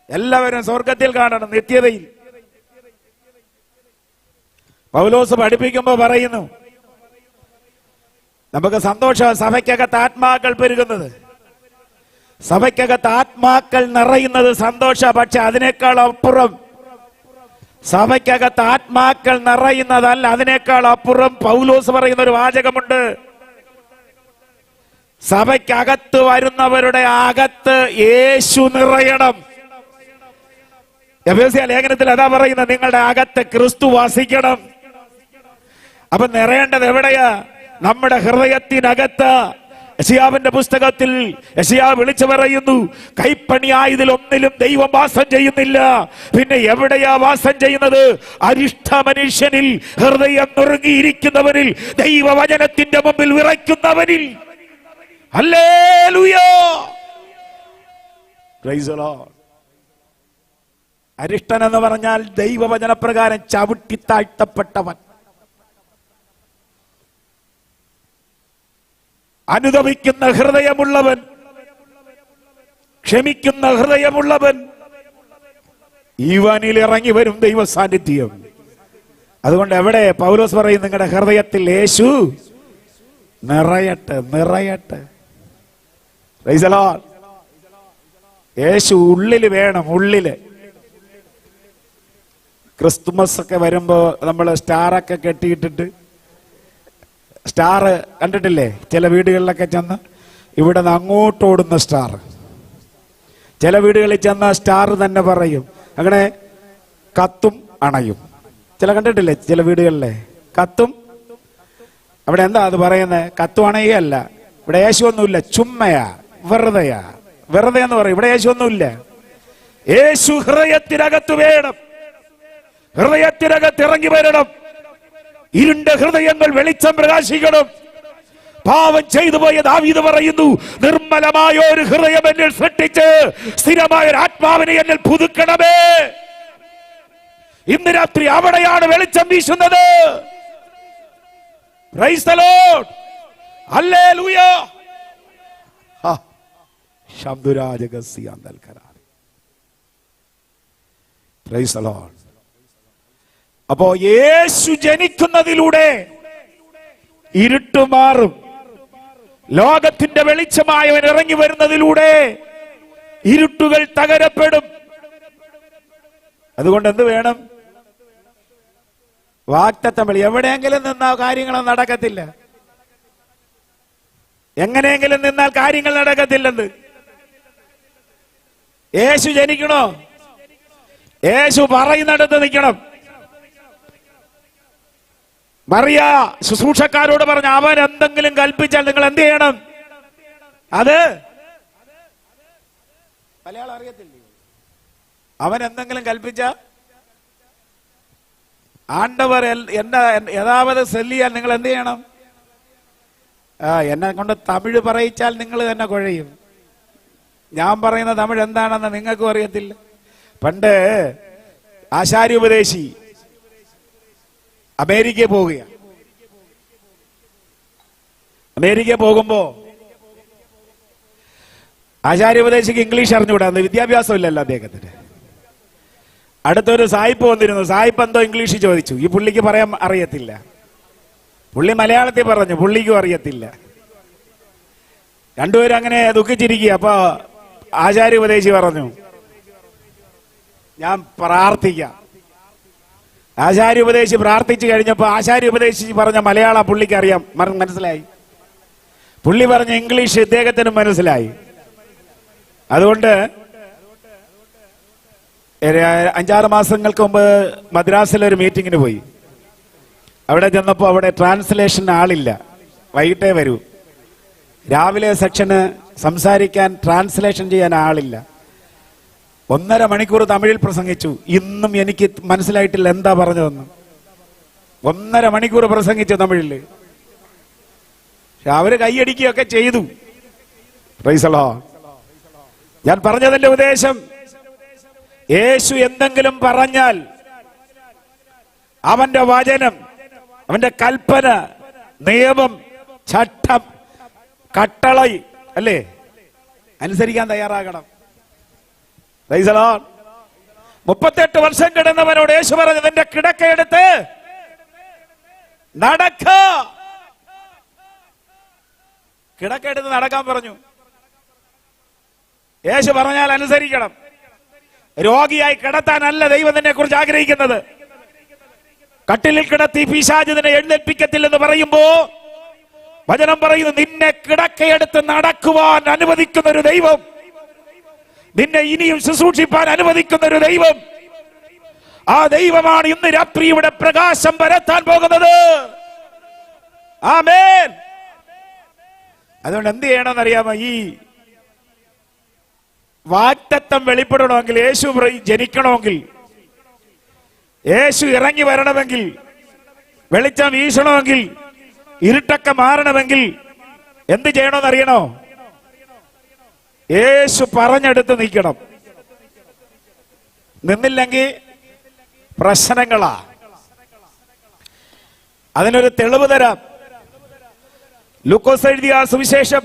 എല്ലാവരും സ്വർഗത്തിൽ കാണണം, നിത്യതയിൽ. പൗലോസ് പഠിപ്പിക്കുമ്പോ പറയുന്നു, നമുക്ക് സന്തോഷം, സഭയ്ക്കകത്ത് ആത്മാക്കൾ പെരുകുന്നത്, സഭയ്ക്കകത്ത് ആത്മാക്കൾ നിറയുന്നത് സന്തോഷ. പക്ഷെ അതിനേക്കാൾ അപ്പുറം, സഭയ്ക്കകത്ത് ആത്മാക്കൾ നിറയുന്നതല്ല, അതിനേക്കാൾ അപ്പുറം പൗലോസ് പറയുന്ന ഒരു വാചകമുണ്ട്. സഭയ്ക്കകത്ത് വരുന്നവരുടെ അകത്ത് യേശു നിറയണം. എഫേസ്യ ലേഖനത്തിൽ അതാ പറയുന്നത്, നിങ്ങളുടെ അകത്ത് ക്രിസ്തു വസിക്കണം. അപ്പൊ നിറയേണ്ടത് എവിടെയാ? നമ്മുടെ ഹൃദയത്തിനകത്ത്. യെശയ്യാവിന്റെ പുസ്തകത്തിൽ യെശയ്യാവ് വിളിച്ചു പറയുന്നു, കൈപ്പണിയായതിൽ ഒന്നിലും ദൈവം വാസം ചെയ്യുന്നില്ല. പിന്നെ എവിടെയാ വാസം ചെയ്യുന്നത്? അരിഷ്ട മനുഷ്യനിൽ, ഹൃദയം നുറുങ്ങിയിരിക്കുന്നവനിൽ, ദൈവവചനത്തിന്റെ മുമ്പിൽ വിറയ്ക്കുന്നവനിൽ. ഹല്ലേലൂയ, പ്രൈസ് ദി ലോർഡ്. അരിഷ്ടൻ എന്ന് പറഞ്ഞാൽ ദൈവവചനപ്രകാരം ചവിട്ടി താഴ്ത്തപ്പെട്ടവൻ, അനുദപിക്കുന്ന ഹൃദയമുള്ളവൻ, ക്ഷമിക്കുന്ന ഹൃദയമുള്ളവൻ, ഇവനിൽ ഇറങ്ങി വരും ദൈവ സാന്നിധ്യം. അതുകൊണ്ട് എവിടെ പൗലോസ് പറയും, നിങ്ങളുടെ ഹൃദയത്തിൽ യേശു നിറയട്ടെ, നിറയട്ടെ. Price the Lord. യേശു ഉള്ളില് വേണം, ഉള്ളില്. ക്രിസ്തുമസ് ഒക്കെ വരുമ്പോ നമ്മൾ സ്റ്റാറൊക്കെ കെട്ടിയിട്ടിട്ട്, സ്റ്റാർ കണ്ടിട്ടില്ലേ? ചില വീടുകളിലൊക്കെ ചെന്ന് ഇവിടെ നിന്ന് അങ്ങോട്ട് ഓടുന്ന സ്റ്റാർ, ചില വീടുകളിൽ ചെന്ന സ്റ്റാർ തന്നെ പറയും, അങ്ങനെ കത്തും അണയും. ചില കണ്ടിട്ടില്ലേ? ചില വീടുകളിലെ കത്തും, അവിടെ എന്താ അത് പറയുന്നത്? കത്തും അണയുകയല്ല. ഇവിടെ യേശു ഒന്നുമില്ല, ചുമ്മയാ, വെറുതെയാ. വെറുതെ എന്ന് പറയും. ഇവിടെ യേശു ഒന്നുമില്ല. യേശു ഹൃദയത്തിനകത്ത് വേണം, ഹൃദയത്തിനകത്ത് ഇറങ്ങി വരണം. ഇരുണ്ട ഹൃദയങ്ങൾ വെളിച്ചം പ്രകാശിക്കണം. പാവം ചെയ്തു പോയ ദാവീദ് പറയുന്നു, നിർമ്മലമായ ഒരു ഹൃദയം എന്നിൽ സൃഷ്ടിച്ച് സ്ഥിരമായ ഒരു ആത്മാവിനെ എന്നിൽ പുതുക്കണമേ. ഇന്ന് രാത്രി അവിടെയാണ് വെളിച്ചം വീശുന്നത്. പ്രൈസ് ദി ലോർഡ്, ഹല്ലേലൂയ. അപ്പോ യേശു ജനിക്കുന്നതിലൂടെ ഇരുട്ട് മാറും. ലോകത്തിന്റെ വെളിച്ചമായവൻ ഇറങ്ങി വരുന്നതിലൂടെ ഇരുട്ടുകൾ തകരപ്പെടും. അതുകൊണ്ട് എന്ത് വേണം? വാഗ്ദത്തം. എവിടെയെങ്കിലും നിന്നാ കാര്യങ്ങൾ നടക്കത്തില്ല. എങ്ങനെയെങ്കിലും നിന്നാൽ കാര്യങ്ങൾ നടക്കത്തില്ലെന്ന്. യേശു ജനിക്കണോ? യേശു പറയുന്നിടത്ത് നിൽക്കണം. മറിയ ശുശ്രൂഷക്കാരോട് പറഞ്ഞ, അവൻ എന്തെങ്കിലും കൽപ്പിച്ചാൽ നിങ്ങൾ എന്ത് ചെയ്യണം? അത് മലയാളം അറിയത്തില്ലേ? അവൻ എന്തെങ്കിലും കൽപ്പിച്ച ആണ്ടവർ എന്നെ യഥാവത് സെല്ലിയാൽ നിങ്ങൾ എന്ത് ചെയ്യണം? എന്നെ കൊണ്ട് തമിഴ് പറയിച്ചാൽ നിങ്ങൾ തന്നെ കുഴയും. ഞാൻ പറയുന്ന തമിഴ് എന്താണെന്ന് നിങ്ങൾക്കും അറിയത്തില്ല. പണ്ട് ആശാര്യോപദേശി അമേരിക്കയിൽ പോവുകയാണ്. അമേരിക്കയിൽ പോകുമ്പോ ആചാര്യോപദേശിക്ക് ഇംഗ്ലീഷ് അറിഞ്ഞുകൂടാ, വിദ്യാഭ്യാസം ഇല്ലല്ലോ അദ്ദേഹത്തിന്. അടുത്തൊരു സായിപ്പ് വന്നിരുന്നു. സായിപ്പ് എന്തോ ഇംഗ്ലീഷ് ചോദിച്ചു. ഈ പുള്ളിക്ക് പറയാൻ അറിയത്തില്ല. പുള്ളി മലയാളത്തിൽ പറഞ്ഞു, പുള്ളിക്കും അറിയത്തില്ല. രണ്ടുപേരും അങ്ങനെ ദുഃഖിച്ചിരിക്കുക. അപ്പൊ ആചാര്യോപദേശി പറഞ്ഞു, ഞാൻ പ്രാർത്ഥിക്കാം. ആചാര്യോപദേശി പ്രാർത്ഥിച്ചു കഴിഞ്ഞപ്പോ ആചാര്യോപദേശി പറഞ്ഞ മലയാളം പുള്ളിക്ക് അറിയാം, മനസ്സിലായി. പുള്ളി പറഞ്ഞ ഇംഗ്ലീഷ് ഇദ്ദേഹത്തിനും മനസ്സിലായി. അതുകൊണ്ട് 5-6 മാസങ്ങൾക്ക് മുമ്പ് മദ്രാസിലൊരു മീറ്റിങ്ങിന് പോയി. അവിടെ ചെന്നപ്പോ അവിടെ ട്രാൻസ്ലേഷൻ ആളില്ല, വൈകിട്ടേ വരൂ. രാവിലെ സെക്ഷന് സംസാരിക്കാൻ ട്രാൻസ്ലേഷൻ ചെയ്യാൻ ആളില്ല. 1.5 മണിക്കൂർ തമിഴിൽ പ്രസംഗിച്ചു. ഇന്നും എനിക്ക് മനസ്സിലായിട്ടില്ല എന്താ പറഞ്ഞതെന്ന്. 1.5 മണിക്കൂർ പ്രസംഗിച്ചു തമിഴില്. അവര് കൈയടിക്കുകയൊക്കെ ചെയ്തു. Price the Lord. ഞാൻ പറഞ്ഞതിന്റെ ഉദ്ദേശം, യേശു എന്തെങ്കിലും പറഞ്ഞാൽ അവന്റെ വചനം, അവന്റെ കൽപ്പന, നിയമം, ചട്ടം, കട്ടള അല്ലേ, അനുസരിക്കാൻ തയ്യാറാകണം. Price the Lord. 38 വർഷം കിടന്നവനോട് യേശു പറഞ്ഞത്, എന്റെ കിടക്കയെടുത്ത് നടക്ക. കിടക്കയെടുത്ത് നടക്കാൻ പറഞ്ഞു. യേശു പറഞ്ഞാൽ അനുസരിക്കണം. രോഗിയായി കിടത്താനല്ല ദൈവം നിന്നെ കുറിച്ച് ആഗ്രഹിക്കുന്നത്. കട്ടിലിൽ കിടത്തി പിശാച് നിന്നെ എഴുന്നേൽപ്പിക്കത്തില്ലെന്ന് പറയുമ്പോ വചനം പറയുന്നു, നിന്നെ കിടക്കയെടുത്ത് നടക്കുവാൻ അനുവദിക്കുന്ന ഒരു ദൈവം, നിന്നെ ഇനിയും ശുശ്രൂഷിപ്പാൻ അനുവദിക്കുന്ന ഒരു ദൈവം. ആ ദൈവമാണ് ഇന്ന് രാത്രി ഇവിടെ പ്രകാശം പരത്താൻ പോകുന്നത്. ആമേൻ. അതുകൊണ്ട് എന്ത് ചെയ്യണമെന്നറിയാമോ? ഈ വാഗ്ദത്തം വെളിപ്പെടണമെങ്കിൽ, യേശു ജനിക്കണമെങ്കിൽ, യേശു ഇറങ്ങി വരണമെങ്കിൽ, വെളിച്ചം വീശണമെങ്കിൽ, ഇരുട്ടൊക്കെ മാറണമെങ്കിൽ എന്ത് ചെയ്യണമെന്നറിയണോ? യേശു പറഞ്ഞെടുത്ത് നിൽക്കണം. നിന്നില്ലെങ്കിൽ പ്രശ്നങ്ങളാ. അതിനൊരു തെളിവ് തരാം. ലൂക്കോസ് എഴുതിയ സുവിശേഷം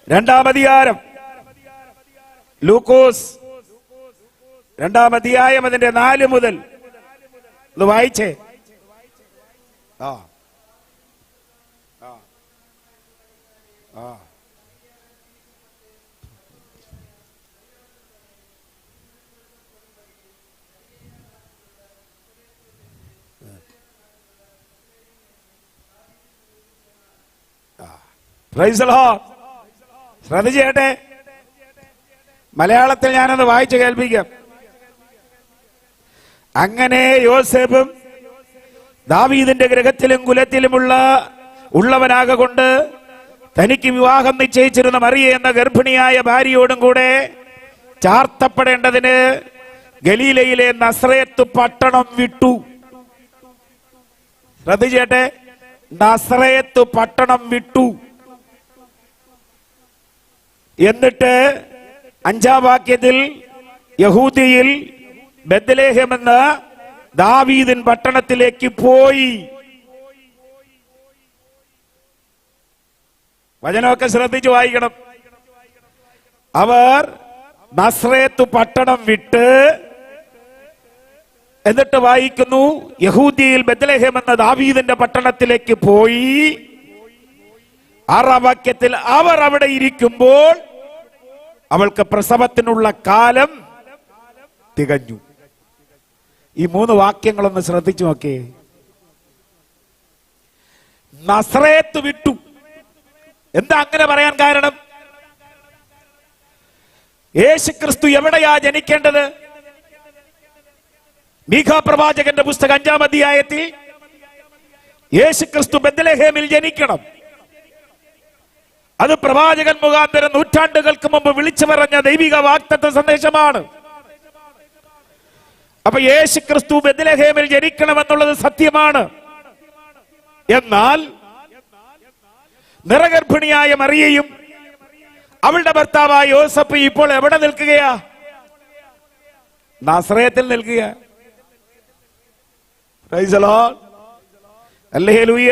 2-ാം അധ്യായം, ലൂക്കോസ് 2-ാം അധ്യായം അതിന്റെ 4 മുതൽ ഒന്ന് വായിച്ചേ. Price the Lord. ശ്രദ്ധിച്ചേട്ടെ, മലയാളത്തിൽ ഞാനത് വായിച്ച് കേൾപ്പിക്കാം. അങ്ങനെ യോസേഫും ദാവീദിന്റെ ഗൃഹത്തിലും ഉള്ളവനാകൊണ്ട് തനിക്ക് വിവാഹം നിശ്ചയിച്ചിരുന്ന മറിയ എന്ന ഗർഭിണിയായ ഭാര്യയോടും കൂടെ ചാർത്തപ്പെടേണ്ടതിന് ഗലീലയിലെ നസ്രയത്ത് പട്ടണം വിട്ടു. ശ്രദ്ധിച്ചേട്ടെ, നസ്രയത്ത് പട്ടണം വിട്ടു. എന്നിട്ട് 5-ാം വാക്യത്തിൽ യഹൂദിയിൽ ബെത്ലഹേം എന്ന ദാവീദിൻ പട്ടണത്തിലേക്ക് പോയി. വചനമൊക്കെ ശ്രദ്ധിച്ചു വായിക്കണം. അവർ നസ്രേത്ത് പട്ടണം വിട്ട് എന്നിട്ട് വായിക്കുന്നു, യഹൂദിയിൽ ബെത്ലഹേം എന്ന ദാവീദിന്റെ പട്ടണത്തിലേക്ക് പോയി. 6-ാം വാക്യത്തിൽ അവർ അവിടെ ഇരിക്കുമ്പോൾ അവൾക്ക് പ്രസവത്തിനുള്ള കാലം തികഞ്ഞു. ഈ 3 വാക്യങ്ങളൊന്ന് ശ്രദ്ധിച്ചു നോക്കേ. നസ്രേത്ത് വിട്ടു. എന്താ അങ്ങനെ പറയാൻ കാരണം? യേശുക്രിസ്തു എവിടെയാ ജനിക്കേണ്ടത്? മീഖാ പ്രവാചകന്റെ പുസ്തകം 5-ാം അധ്യായത്തിൽ യേശുക്രിസ്തു ബെത്ലഹേമിൽ ജനിക്കണം. അത് പ്രവാചകൻ മുഖാന്തരം നൂറ്റാണ്ടുകൾക്ക് മുമ്പ് വിളിച്ചു പറഞ്ഞ ദൈവിക വാഗ്ദത്ത സന്ദേശമാണ്. അപ്പൊ യേശുക്രിസ്തു ബെത്ലഹേമിൽ ജനിക്കണമെന്നുള്ളത് സത്യമാണ്. എന്നാൽ നിറഗർഭിണിയായ മറിയയും അവളുടെ ഭർത്താവായ യോസഫ് ഇപ്പോൾ എവിടെ നിൽക്കുകയാ? നാസറേത്തിൽ നിൽക്കുക. Price the Lord, hallelujah.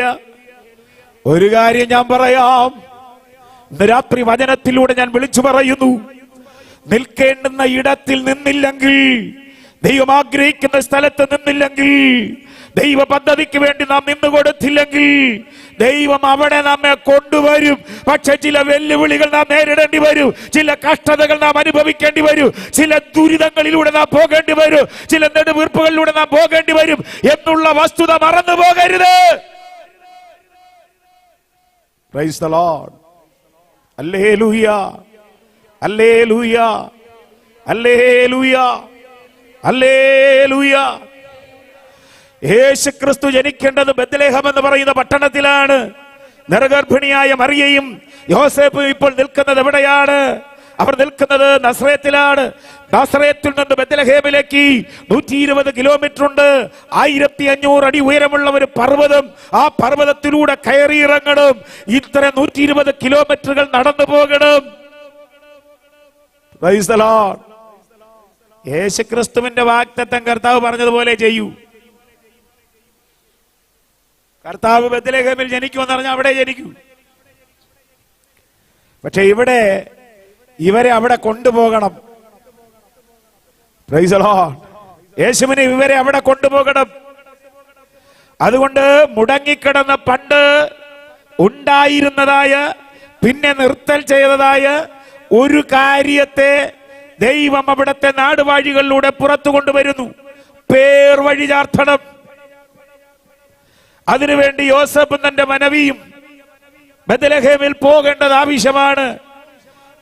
ഒരു കാര്യം ഞാൻ പറയാം, ഇന്ന് രാത്രി വചനത്തിലൂടെ ഞാൻ വിളിച്ചു പറയുന്നു, നിൽക്കേണ്ടുന്ന ഇടത്തിൽ നിന്നില്ലെങ്കിൽ, ദൈവം ആഗ്രഹിക്കുന്ന സ്ഥലത്ത് നിന്നില്ലെങ്കിൽ, ദൈവ പദ്ധതിക്ക് വേണ്ടി നാം നിന്നുകൊടുത്തില്ലെങ്കിൽ ദൈവം അവിടെ നമ്മെ കൊണ്ടുവരും. പക്ഷെ ചില വെല്ലുവിളികൾ നാം നേരിടേണ്ടി വരും, ചില കഷ്ടതകൾ നാം അനുഭവിക്കേണ്ടി വരും, ചില ദുരിതങ്ങളിലൂടെ നാം പോകേണ്ടി വരും, ചില നെടുവീർപ്പുകളിലൂടെ നാം പോകേണ്ടി വരും എന്നുള്ള വസ്തുത മറന്നു പോകരുത്. പ്രൈസ് ദി ലോർഡ്, ഹല്ലേലൂയ, ഹല്ലേലൂയ, ഹല്ലേലൂയ, ഹല്ലേലൂയ. യേശുക്രിസ്തു ജനിക്കേണ്ടത് ബെത്ലഹേം എന്ന് പറയുന്ന പട്ടണത്തിലാണ്. നിറഗർഭിണിയായ മറിയയും യോസേഫും ഇപ്പോൾ നിൽക്കുന്നത് എവിടെയാണ്? അവർ നിൽക്കുന്നത് നസ്രേത്തിലാണ്. നസ്രേത്തിൽ നിന്ന് ബെത്ലഹേമിലേക്ക് 120 കിലോമീറ്റർ ഉണ്ട്. 1500 അടി ഉയരമുള്ള ഒരു പർവ്വതം. ആ പർവ്വതത്തിലൂടെ കയറിയിറങ്ങണം. ഇത്ര 120 കിലോമീറ്ററുകൾ നടന്നു പോകണം. Price the Lord. യേശുക്രിസ്തുവിന്റെ വാഗ്ദത്തം കർത്താവ് പറഞ്ഞതുപോലെ ചെയ്യൂ. കർത്താവ് ബെത്ലഹേമിൽ ജനിക്കുമെന്ന് പറഞ്ഞാൽ അവിടെ ജനിക്കൂ. പക്ഷെ ഇവിടെ ഇവരെ അവിടെ കൊണ്ടുപോകണം. Price the Lord. യേശുവിനെ ഇവരെ അവിടെ കൊണ്ടുപോകണം. അതുകൊണ്ട് മുടങ്ങിക്കിടന്ന പണ്ട് ഉണ്ടായിരുന്നതായ പിന്നെ നിർത്തൽ ചെയ്തതായ ഒരു കാര്യത്തെ ദൈവം അവിടുത്തെ നാടുവാഴികളിലൂടെ പുറത്തു കൊണ്ടുവരുന്നു. പേർ വഴി ചാർത്തണം. അതിനുവേണ്ടി യോസേഫും തന്റെ മനവിയും ബെത്ലഹേമിൽ പോകേണ്ടത് ആവശ്യമാണ്.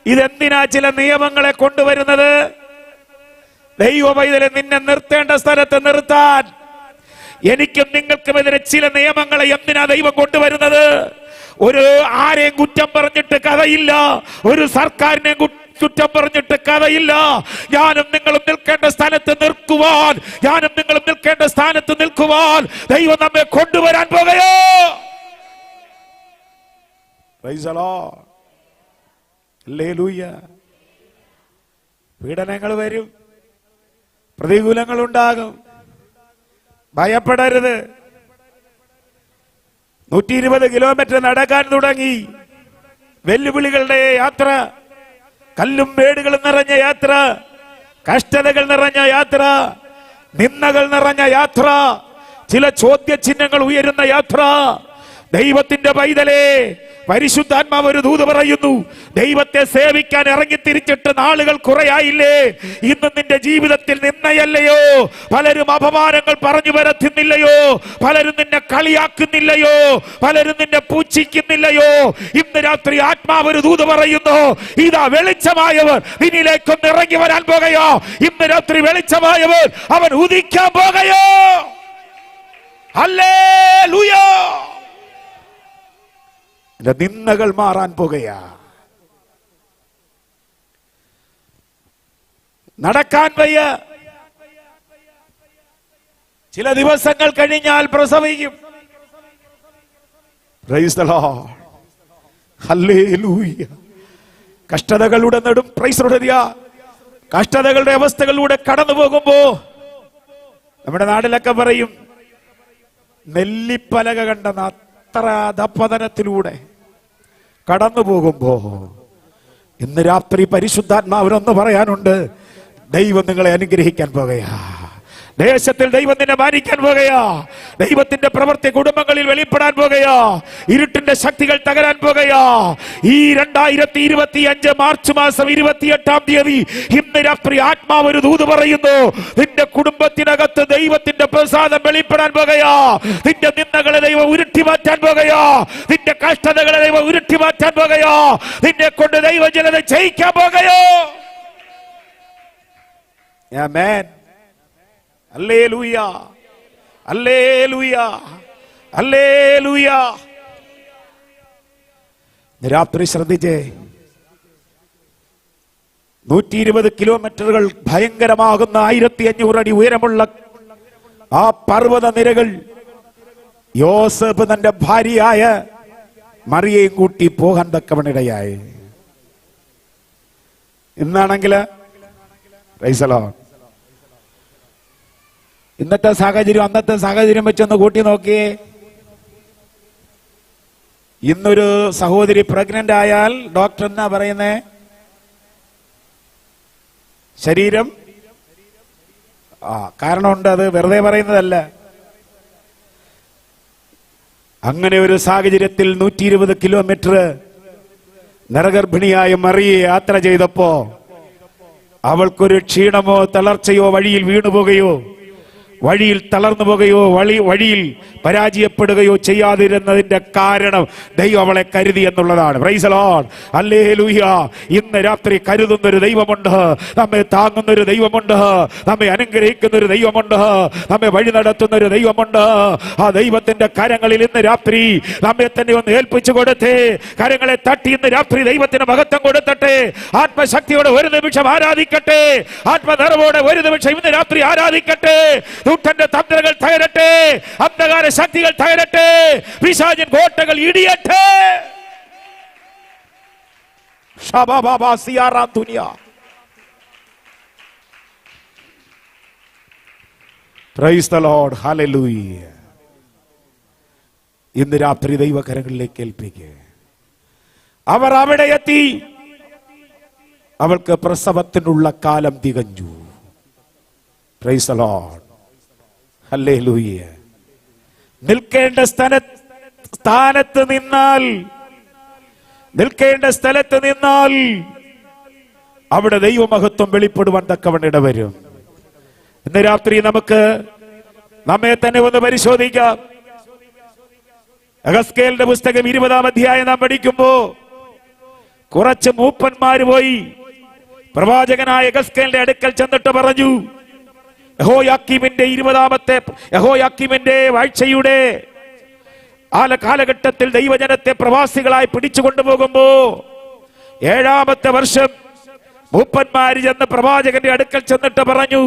ഇതെന്തിനാ ചില നിയമങ്ങളെ കൊണ്ടുവരുന്നത്? ദൈവ പൈതലെ, നിന്നെ നിർത്തേണ്ട സ്ഥലത്ത് നിർത്താൻ. എനിക്കും നിങ്ങൾക്കുമെതിരെ ചില നിയമങ്ങളെ എന്തിനാ ദൈവം കൊണ്ടുവരുന്നത്? ഒരു ആരെയും കുറ്റം പറഞ്ഞിട്ട് കഥയില്ല, ഒരു സർക്കാരിനെ കുറ്റം പറഞ്ഞിട്ട് കഥയില്ല. ഞാനും നിങ്ങളും നിൽക്കേണ്ട സ്ഥലത്ത് നിൽക്കുവാൻ, ഞാനും നിങ്ങളും നിൽക്കേണ്ട സ്ഥാനത്ത് നിൽക്കുവാൻ ദൈവം നമ്മെ കൊണ്ടുവരാൻ പോകയോ. പ്രൈസ് ദി ലോർഡ്, ഹല്ലേലൂയ. പീഡനങ്ങൾ വരും, പ്രതികൂലങ്ങൾ ഉണ്ടാകും, ഭയപ്പെടരുത്. 120 കിലോമീറ്റർ നടക്കാൻ തുടങ്ങി. വെല്ലുവിളികളുടെ യാത്ര, കല്ലും മേടുകളും നിറഞ്ഞ യാത്ര, കഷ്ടതകൾ നിറഞ്ഞ യാത്ര, നിന്ദകൾ നിറഞ്ഞ യാത്ര, ചില ചോദ്യചിഹ്നങ്ങൾ ഉയരുന്ന യാത്ര. ദൈവത്തിന്റെ പൈതലേ, പരിശുദ്ധാത്മാവ് ഒരു ദൂത് പറയുന്നു, ദൈവത്തെ സേവിക്കാൻ ഇറങ്ങിത്തിരിച്ചിട്ട് നാളുകൾ കുറയായില്ലേ? ഇന്ന് നിന്റെ ജീവിതത്തിൽ നിന്നയല്ലയോ? പലരും അപമാനങ്ങൾ പറഞ്ഞു വരത്തുന്നില്ലയോ? പലരും നിന്നെ കളിയാക്കുന്നില്ലയോ? പലരും നിന്നെ പൂച്ഛിക്കുന്നില്ലയോ? ഇന്ന് രാത്രി ആത്മാവ് ഒരു ദൂത് പറയുന്നു, ഇതാ വെളിച്ചമായവർ നിന്നിലേക്കൊന്ന് ഇറങ്ങി വരാൻ പോകയോ. ഇന്ന് രാത്രി വെളിച്ചമായവർ അവൻ ഉദിക്കാൻ പോകയോ. ഹല്ലേലൂയ. നിന്ദകൾ മാറാൻ പോകുകയാ. നടക്കാൻ വയ്യ. ചില ദിവസങ്ങൾ കഴിഞ്ഞാൽ പ്രസവിക്കും. പ്രൈസ് ദി ലോർഡ്, ഹല്ലേലൂയ. കഷ്ടതകളുടെ നെടും കഷ്ടതകളുടെ അവസ്ഥകളിലൂടെ കടന്നു പോകുമ്പോ നമ്മുടെ നാട്ടിലൊക്കെ പറയും, നെല്ലിപ്പലക കണ്ട അത്ര അധപതനത്തിലൂടെ കടന്നു പോകുമ്പോ ഇന്ന് രാത്രി പരിശുദ്ധാത്മാവിനൊന്ന് പറയാനുണ്ട്. ദൈവം നിങ്ങളെ അനുഗ്രഹിക്കാൻ പോകുകയാ. ദേശത്തിൽ ദൈവം നിന്നെ മാനിക്കാൻ പോകുകയാ. ദൈവത്തിന്റെ പ്രവൃത്തി കുടുംബങ്ങളിൽ വെളിപ്പെടാൻ പോകുകയാ. ഇരുട്ടിന്റെ ശക്തികൾ തകരാൻ പോകുകയാ. ഈ 2025 മാർച്ച് മാസം 28-ാം തീയതി ഇന്ന് രാത്രി ആത്മാവ് ഒരു ദൂത് പറയുന്നു. നിന്റെ കുടുംബത്തിനകത്ത് ദൈവത്തിന്റെ പ്രസാദം വെളിപ്പെടാൻ പോകുകയാ. നിന്റെ നിന്ദകളെ ദൈവം ഉരുട്ടി മാറ്റാൻ പോകുകയാ. നിന്റെ കഷ്ടതകളെ ദൈവം ഉരുട്ടി മാറ്റാൻ പോകുകയാ. നിന്നെ കൊണ്ട് ദൈവജനത ജയിക്കാൻ പോകുകയോ. ആമേൻ. ഹല്ലേലൂയ, ഹല്ലേലൂയ, ഹല്ലേലൂയ. രാത്രി ശ്രദ്ധിച്ചേ. 120 കിലോമീറ്ററുകൾ ഭയങ്കരമാകുന്ന 1500 അടി ഉയരമുള്ള ആ പർവ്വത നിരകൾ യോസേഫ് തന്റെ ഭാര്യയായ മറിയയും കൂട്ടി പോകാൻ തക്കവണിടയായി. ഇന്നാണെങ്കിൽ ഇന്നത്തെ സാഹചര്യം അന്നത്തെ സാഹചര്യം വെച്ചൊന്ന് കൂട്ടി നോക്കിയേ. ഇന്നൊരു സഹോദരി പ്രഗ്നന്റ് ആയാൽ ഡോക്ടർ എന്നാ പറയുന്നേ? ശരീരം കാരണമുണ്ട്, അത് വെറുതെ പറയുന്നതല്ല. അങ്ങനെ ഒരു സാഹചര്യത്തിൽ 120 കിലോമീറ്റർ നരഗർഭിണിയായ മറിയെ യാത്ര ചെയ്തപ്പോ അവൾക്കൊരു ക്ഷീണമോ തളർച്ചയോ, വഴിയിൽ വീണുപോകുകയോ, വഴിയിൽ തളർന്നു പോകുകയോ, വഴിയിൽ പരാജയപ്പെടുകയോ ചെയ്യാതിരുന്നതിന്റെ കാരണം ദൈവം അവളെ കരുതി എന്നുള്ളതാണ്. പ്രൈസ് ദി ലോർഡ്, ഹല്ലേലൂയ. ഇന്ന് രാത്രി കരുതുന്നൊരു ദൈവമുണ്ട്, നമ്മെ താങ്ങുന്നൊരു ദൈവമുണ്ട്, നമ്മെ അനുഗ്രഹിക്കുന്നൊരു ദൈവമുണ്ട്, നമ്മെ വഴി നടത്തുന്നൊരു ദൈവമുണ്ട്. ആ ദൈവത്തിന്റെ കരങ്ങളിൽ ഇന്ന് രാത്രി നമ്മെ തന്നെ ഒന്ന് ഏൽപ്പിച്ചു കൊടുത്തേ. കരങ്ങളെ തട്ടി ഇന്ന് രാത്രി ദൈവത്തിന് മഹത്വം കൊടുത്തട്ടെ. ആത്മശക്തിയോടെ ഒരു നിമിഷം ആരാധിക്കട്ടെ. ആത്മനിറവോടെ ഒരു നിമിഷം ഇന്ന് രാത്രി ആരാധിക്കട്ടെ. ദുഷ്ടന്റെ തന്ത്രങ്ങൾ തകരട്ടെ, അന്ധകാര ശക്തികൾ തകരട്ടെ, പിശാചിൻ കോട്ടകൾ ഇടിയട്ടെ. പ്രൈസ് ദി ലോർഡ്, ഹല്ലേലൂയ. ഇന്ന് രാത്രി ദൈവകരങ്ങളിലേക്ക് ഏൽപ്പിക്കുക. അവർ അവിടെ എത്തി. അവൾക്ക് പ്രസവത്തിനുള്ള കാലം തികഞ്ഞു. പ്രൈസ് ദി ലോർഡ്, ഹല്ലേലൂയ. നിൽക്കേണ്ട സ്ഥാനത്ത് നിന്നാൽ അവിടെ ദൈവമഹത്വം വെളിപ്പെടുവാൻ തക്കവണ്ണം ഇടവരും. ഇന്ന് രാത്രി നമുക്ക് നമ്മെ തന്നെ ഒന്ന് പരിശോധിക്കാം. യെഹെസ്കേലിന്റെ പുസ്തകം 20-ാം അധ്യായം നാം പഠിക്കുമ്പോ കുറച്ച് മൂപ്പന്മാര് പോയി പ്രവാചകനായ യെഹെസ്കേലിന്റെ അടുക്കൽ ചെന്നിട്ട് പറഞ്ഞു, യഹോയാക്കീമിന്റെ വാഴ്ചയുടെ കാലഘട്ടത്തിൽ ദൈവജനത്തെ പ്രവാസികളായി പിടിച്ചു കൊണ്ടുപോകുമ്പോ 7-ാമത്തെ വർഷം മൂപ്പന്മാര് ചെന്ന് പ്രവാചകന്റെ അടുക്കൽ ചെന്നിട്ട് പറഞ്ഞു,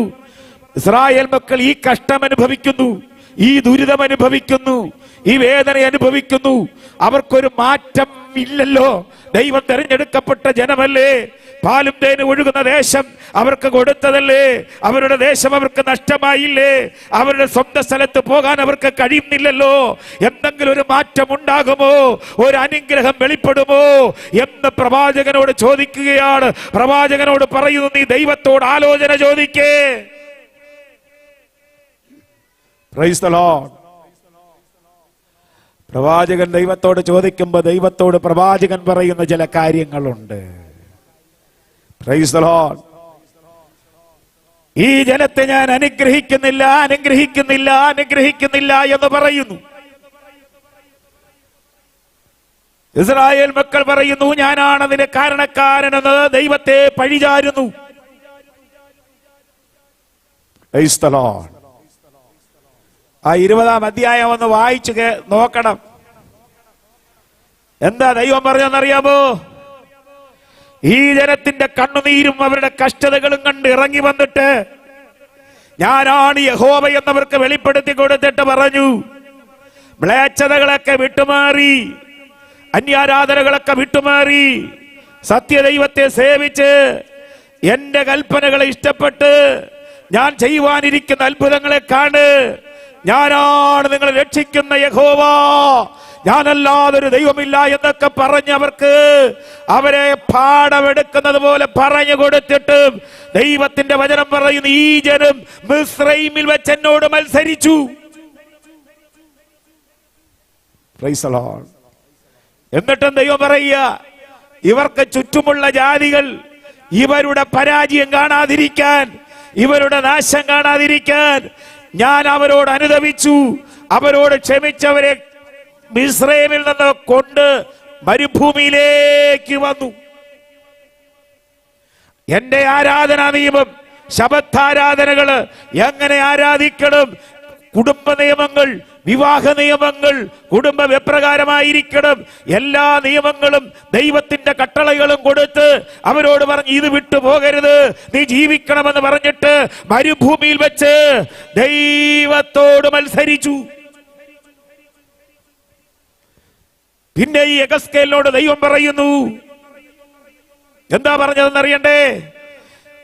ഇസ്രായേൽ മക്കൾ ഈ കഷ്ടം അനുഭവിക്കുന്നു, ഈ ദുരിതം അനുഭവിക്കുന്നു, ഈ വേദന അനുഭവിക്കുന്നു. അവർക്കൊരു മാറ്റം ഇല്ലല്ലോ. ദൈവം തെരഞ്ഞെടുക്കപ്പെട്ട ജനമല്ലേ. പാലും തേനും ഒഴുകുന്ന ദേശം അവർക്ക് കൊടുത്തതല്ലേ. അവരുടെ ദേശം അവർക്ക് നഷ്ടമായില്ലേ. അവരുടെ സ്വന്തം സ്ഥലത്ത് പോകാൻ അവർക്ക് കഴിയുന്നില്ലല്ലോ. എന്തെങ്കിലും ഒരു മാറ്റം ഉണ്ടാകുമോ, ഒരു അനുഗ്രഹം വെളിപ്പെടുമോ എന്ന് പ്രവാചകനോട് ചോദിക്കുകയാണ്. പ്രവാചകനോട് പറയുന്നു, നീ ദൈവത്തോട് ആലോചന ചോദിക്കേ. Price the Lord. പ്രവാചകൻ ദൈവത്തോട് ചോദിക്കുമ്പോൾ ദൈവത്തോട് പ്രവാചകൻ പറയുന്ന ചില കാര്യങ്ങളുണ്ട്. Price the Lord. ഈ ജനത്തെ ഞാൻ അനുഗ്രഹിക്കുന്നില്ല എന്ന് പറയുന്നു. ഇസ്രായേൽ മക്കൾ പറയുന്നു, ഞാനാണ് അതിന് കാരണക്കാരനെന്ന് ദൈവത്തെ പഴിചാരുന്നു. Price the Lord. ആ 20-ാം അധ്യായം ഒന്ന് വായിച്ചു നോക്കണം. എന്താ ദൈവം പറഞ്ഞെന്നറിയാമോ? ഈ ജനത്തിന്റെ കണ്ണുനീരും അവരുടെ കഷ്ടതകളും കണ്ട് ഇറങ്ങി വന്നിട്ട് ഞാനാണ് യഹോവ എന്നവർക്ക് വെളിപ്പെടുത്തി കൊടുത്തിട്ട് പറഞ്ഞു, മ്ലേച്ഛതകളൊക്കെ വിട്ടുമാറി, അന്യാരാധനകളൊക്കെ വിട്ടുമാറി, സത്യദൈവത്തെ സേവിച്ച് എന്റെ കൽപ്പനകളെ ഇഷ്ടപ്പെട്ട് ഞാൻ ചെയ്യുവാനിരിക്കുന്ന അത്ഭുതങ്ങളെ കാണ്. ഞാനാണ് നിങ്ങളെ രക്ഷിക്കുന്ന യഹോവ, ഞാനല്ലാതൊരു ദൈവമില്ല എന്നൊക്കെ പറഞ്ഞവർക്ക് അവരെ പാഠമെടുക്കുന്നത് പോലെ പറഞ്ഞു കൊടുത്തിട്ട് ദൈവത്തിന്റെ വചനം പറയുന്നു, ഈ ജനം മിസ്രയീമിൽ വെച്ച് എന്നോട് മത്സരിച്ചു. Price the Lord. എന്നിട്ടും ദൈവം പറയുക, ഇവർക്ക് ചുറ്റുമുള്ള ജാതികൾ ഇവരുടെ പരാജയം കാണാതിരിക്കാൻ, ഇവരുടെ നാശം കാണാതിരിക്കാൻ ഞാൻ അവരോട് അനുതപിച്ചു, അവരോട് ക്ഷമിച്ചവരെ മിസ്രയീമിൽ നിന്ന് കൊണ്ട് മരുഭൂമിയിലേക്ക് വന്നു. എന്റെ ആരാധനാ നിയമം, ശബത്താരാധനകള് എങ്ങനെ ആരാധിക്കണം, കുടുംബ നിയമങ്ങൾ, വിവാഹ നിയമങ്ങൾ, കുടുംബം എപ്രകാരമായിരിക്കണം, എല്ലാ നിയമങ്ങളും ദൈവത്തിന്റെ കട്ടളകളും കൊടുത്ത് അവരോട് പറഞ്ഞു, ഇത് വിട്ടു പോകരുത്, നീ ജീവിക്കണമെന്ന് പറഞ്ഞിട്ട് മരുഭൂമിയിൽ വെച്ച് ദൈവത്തോട് മത്സരിച്ചു. പിന്നെ ഈ യെഹെസ്കേലിനോട് ദൈവം പറയുന്നു, എന്താ പറഞ്ഞതെന്നറിയണ്ടേ?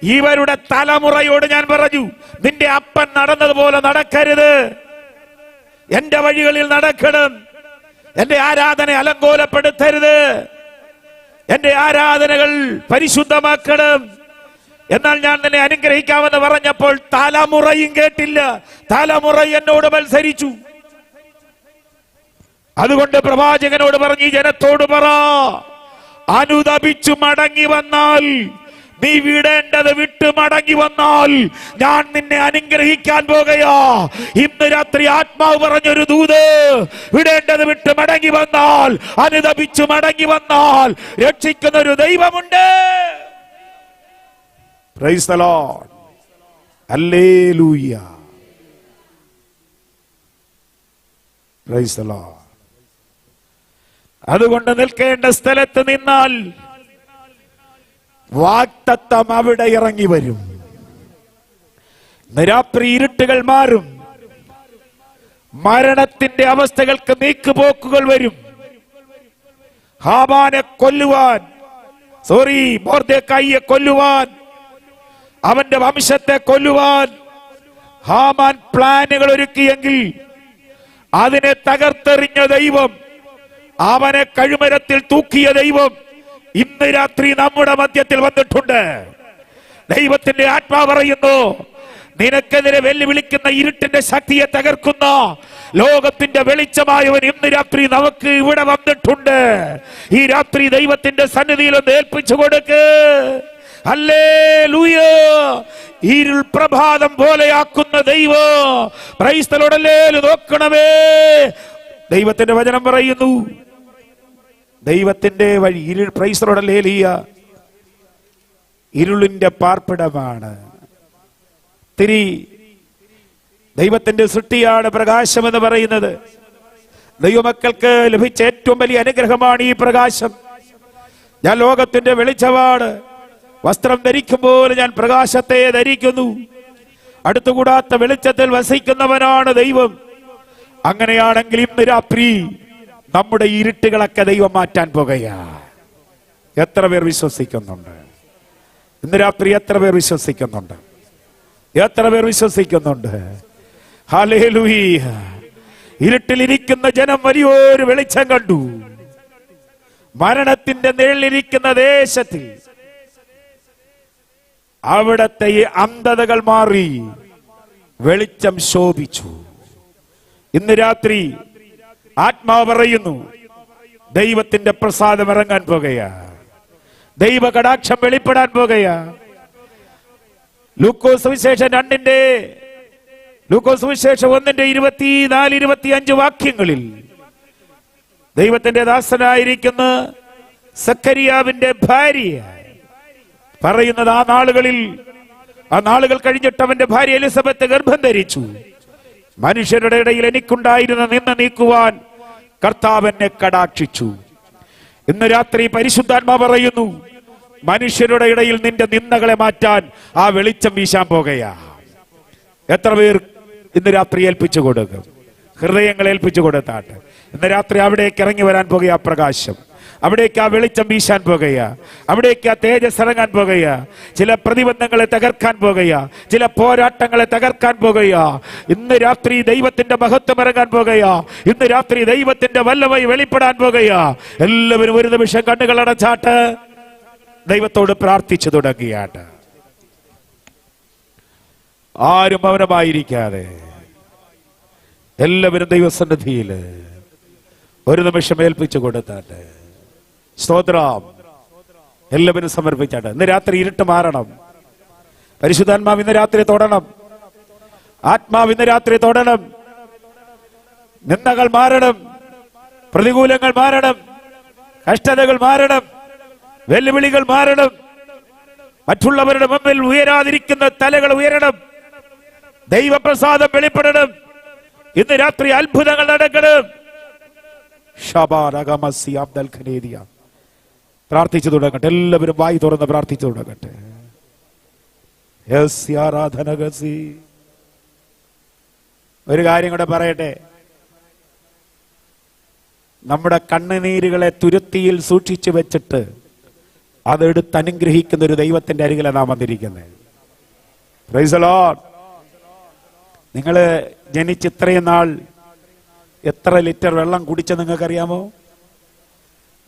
ഇവരുടെ തലമുറയോട് ഞാൻ പറഞ്ഞു, നിന്റെ അപ്പൻ നടന്നതുപോലെ നടക്കരുത്, എന്റെ വഴികളിൽ നടക്കണം, എന്റെ ആരാധന അലങ്കോലപ്പെടുത്തരുത്, എന്റെ ആരാധനകൾ പരിശുദ്ധമാക്കണം. എന്നാൽ ഞാൻ നിന്നെ അനുഗ്രഹിക്കാമെന്ന് പറഞ്ഞപ്പോൾ തലമുറയും കേട്ടില്ല, തലമുറ എന്നോട് മത്സരിച്ചു. അതുകൊണ്ട് പ്രവാചകനോട് പറഞ്ഞു, ഈ ജനത്തോട് പറ, അനുതപിച്ചു മടങ്ങി വന്നാൽ, നീ വിടേണ്ടത് വിട്ട് മടങ്ങി വന്നാൽ ഞാൻ നിന്നെ അനുഗ്രഹിക്കാൻ പോകുകയാ. ഇന്ന് രാത്രി ആത്മാവ് പറഞ്ഞൊരു ദൂത്, വിടേണ്ടത് വിട്ട് മടങ്ങി വന്നാൽ, അനുതപിച്ചു മടങ്ങി വന്നാൽ രക്ഷിക്കുന്ന ഒരു ദൈവമുണ്ട്. Price the Lord. ഹല്ലേലൂയ. Praise the Lord. അതുകൊണ്ട് നിൽക്കേണ്ട സ്ഥലത്ത് നിന്നാൽ വാഗ്ദത്തം അവിടെ ഇറങ്ങി വരും. രാത്രി ഇരുട്ടുകൾ മാറും, മരണത്തിന്റെ അവസ്ഥകൾക്ക് നീക്കുപോക്കുകൾ വരും. ഹാമാനെ കൊല്ലുവാൻ, മൊർദെഖായിയെ കൊല്ലുവാൻ, അവന്റെ വംശത്തെ കൊല്ലുവാൻ ഹാമാൻ പ്ലാനുകൾ ഒരുക്കിയെങ്കിൽ അതിനെ തകർത്തെറിഞ്ഞ ദൈവം, അവനെ കഴുമരത്തിൽ തൂക്കിയ ദൈവം ഇന്ന് രാത്രി നമ്മുടെ മധ്യത്തിൽ വന്നിട്ടുണ്ട്. ദൈവത്തിന്റെ ആത്മാവ് പറയുന്നു, നിനക്കെതിരെ വെല്ലുവിളിക്കുന്ന ഇരുട്ടിന്റെ ശക്തിയെ തകർക്കുന്ന ലോകത്തിന്റെ വെളിച്ചമായവൻ ഇന്ന് രാത്രി നമുക്ക് ഇവിടെ വന്നിട്ടുണ്ട്. ഈ രാത്രി ദൈവത്തിന്റെ സന്നിധിയിൽ ഒന്ന് ഏൽപ്പിച്ചു കൊടുക്ക്. ഹല്ലേലൂയ. ഇരുൾ പ്രഭാതം പോലെയാക്കുന്ന ദൈവം. Price the Lord. ഹല്ലേലൂയ. നോക്കണമേ, ദൈവത്തിന്റെ വചനം പറയുന്നു, ദൈവത്തിന്റെ വഴി ഇരുൾ. Price the Lord. ഹല്ലേലൂയ. ഇരുളിന്റെ പാർപ്പിടമാണ്. തിരി ദൈവത്തിന്റെ സൃഷ്ടിയാണ് പ്രകാശം എന്ന് പറയുന്നത്. ദൈവമക്കൾക്ക് ലഭിച്ച ഏറ്റവും വലിയ അനുഗ്രഹമാണ് ഈ പ്രകാശം. ഞാൻ ലോകത്തിന്റെ വെളിച്ചമാണ്. വസ്ത്രം ധരിക്കുമ്പോൾ ഞാൻ പ്രകാശത്തെ ധരിക്കുന്നു. അടുത്തുകൂടാത്ത വെളിച്ചത്തിൽ വസിക്കുന്നവനാണ് ദൈവം. അങ്ങനെയാണെങ്കിൽ ഇന്ന് രാത്രി നമ്മുടെ ഇരുട്ടുകളൊക്കെ ദൈവം മാറ്റാൻ പോകുകയാ. എത്ര പേർ വിശ്വസിക്കുന്നുണ്ട്? ഇന്ന് രാത്രി എത്ര പേർ വിശ്വസിക്കുന്നുണ്ട്? എത്ര പേർ വിശ്വസിക്കുന്നുണ്ട്? ഹല്ലേലൂയ. ഇരുട്ടിലിരിക്കുന്ന ജനം വലിയൊരു വെളിച്ചം കണ്ടു. മരണത്തിന്റെ നിഴലിരിക്കുന്ന ദേശത്തിൽ അവിടത്തെ അന്ധതകൾ മാറി വെളിച്ചം ശോഭിച്ചു. ഇന്ന് രാത്രി ആത്മാവ് പറയുന്നു, ദൈവത്തിന്റെ പ്രസാദം ഇറങ്ങാൻ പോകുകയാ, ദൈവ കടാക്ഷം വെളിപ്പെടാൻ പോകുകയാ. ലൂക്കോസ് സുവിശേഷം 1:24-25 വാക്യങ്ങളിൽ ദൈവത്തിന്റെ ദാസനായിരിക്കുന്ന സക്കറിയാവിന്റെ ഭാര്യ പറയുന്നത്, ആ നാളുകൾ കഴിഞ്ഞിട്ട് അവന്റെ ഭാര്യ എലിസബത്ത് ഗർഭം ധരിച്ചു. മനുഷ്യരുടെ ഇടയിൽ എനിക്കുണ്ടായിരുന്ന നിന്ന നീക്കുവാൻ കർത്താവ് എന്നെ കടാക്ഷിച്ചു. ഇന്ന് രാത്രി പരിശുദ്ധാത്മാവ് പറയുന്നു, മനുഷ്യരുടെ ഇടയിൽ നിന്റെ നിന്ദകളെ മാറ്റാൻ ആ വെളിച്ചം വീശാൻ പോകുകയാ. എത്ര പേർ ഇന്ന് രാത്രി ഏൽപ്പിച്ചു കൊടുക്കും? ഹൃദയങ്ങൾ ഏൽപ്പിച്ചു കൊടുത്താട്ടെ. ഇന്ന് രാത്രി അവിടേക്ക് ഇറങ്ങി വരാൻ പോകുക പ്രകാശം. അവിടേക്ക് ആ വെളിച്ചം വീശാൻ പോകുക, അവിടേക്ക് ആ തേജസ് ഇറങ്ങാൻ പോകുക, ചില പ്രതിബന്ധങ്ങളെ തകർക്കാൻ പോകുക, ചില പോരാട്ടങ്ങളെ തകർക്കാൻ പോകുക. ഇന്ന് രാത്രി ദൈവത്തിന്റെ മഹത്വം ഇറങ്ങാൻ പോകുക. ഇന്ന് രാത്രി ദൈവത്തിന്റെ വല്ലമൈ വെളിപ്പെടാൻ പോകുക. എല്ലാവരും ഒരു നിമിഷം കണ്ണുകൾ അടച്ചാട്ട് ദൈവത്തോട് പ്രാർത്ഥിച്ചു തുടങ്ങിയാട്ട്, ആരും മൗനമായിരിക്കാതെ എല്ലാവരും ദൈവസന്നിധിയിൽ ഒരു നിമിഷം ഏൽപ്പിച്ചു കൊടുത്താട്ടെ. സ്തോത്രം. എല്ലാവരും സമർപ്പിച്ചാട്ടെ. ഇന്ന് രാത്രി ഇരുട്ട് മാറണം. പരിശുദ്ധാത്മാവ് ഇന്ന് രാത്രി തൊടണം. ആത്മാവ് ഇന്ന് രാത്രി തൊടണം. നിന്ദകൾ മാറണം, പ്രതികൂലങ്ങൾ മാറണം, കഷ്ടതകൾ മാറണം, വെല്ലുവിളികൾ മാറണം, മറ്റുള്ളവരുടെ മുമ്പിൽ ഉയരാതിരിക്കുന്ന തലകൾ ഉയരണം, ദൈവപ്രസാദം വെളിപ്പെടണം. ഇന്ന് രാത്രി അത്ഭുതങ്ങൾ നടക്കണം. പ്രാർത്ഥിച്ചു തുടങ്ങട്ടെ. എല്ലാവരും വായി തുറന്ന് പ്രാർത്ഥിച്ചു തുടങ്ങട്ടെ. ഒരു കാര്യം കൂടെ പറയട്ടെ. നമ്മുടെ കണ്ണുനീരുകളെ തുരുത്തിയിൽ സൂക്ഷിച്ചു വെച്ചിട്ട് അതെടുത്ത് അനുഗ്രഹിക്കുന്ന ഒരു ദൈവത്തിന്റെ അരികിലാണ് നാം വന്നിരിക്കുന്നത്. Price the Lord. നിങ്ങള് ജനിച്ച് ഇത്രയും നാൾ എത്ര ലിറ്റർ വെള്ളം കുടിച്ച നിങ്ങൾക്കറിയാമോ?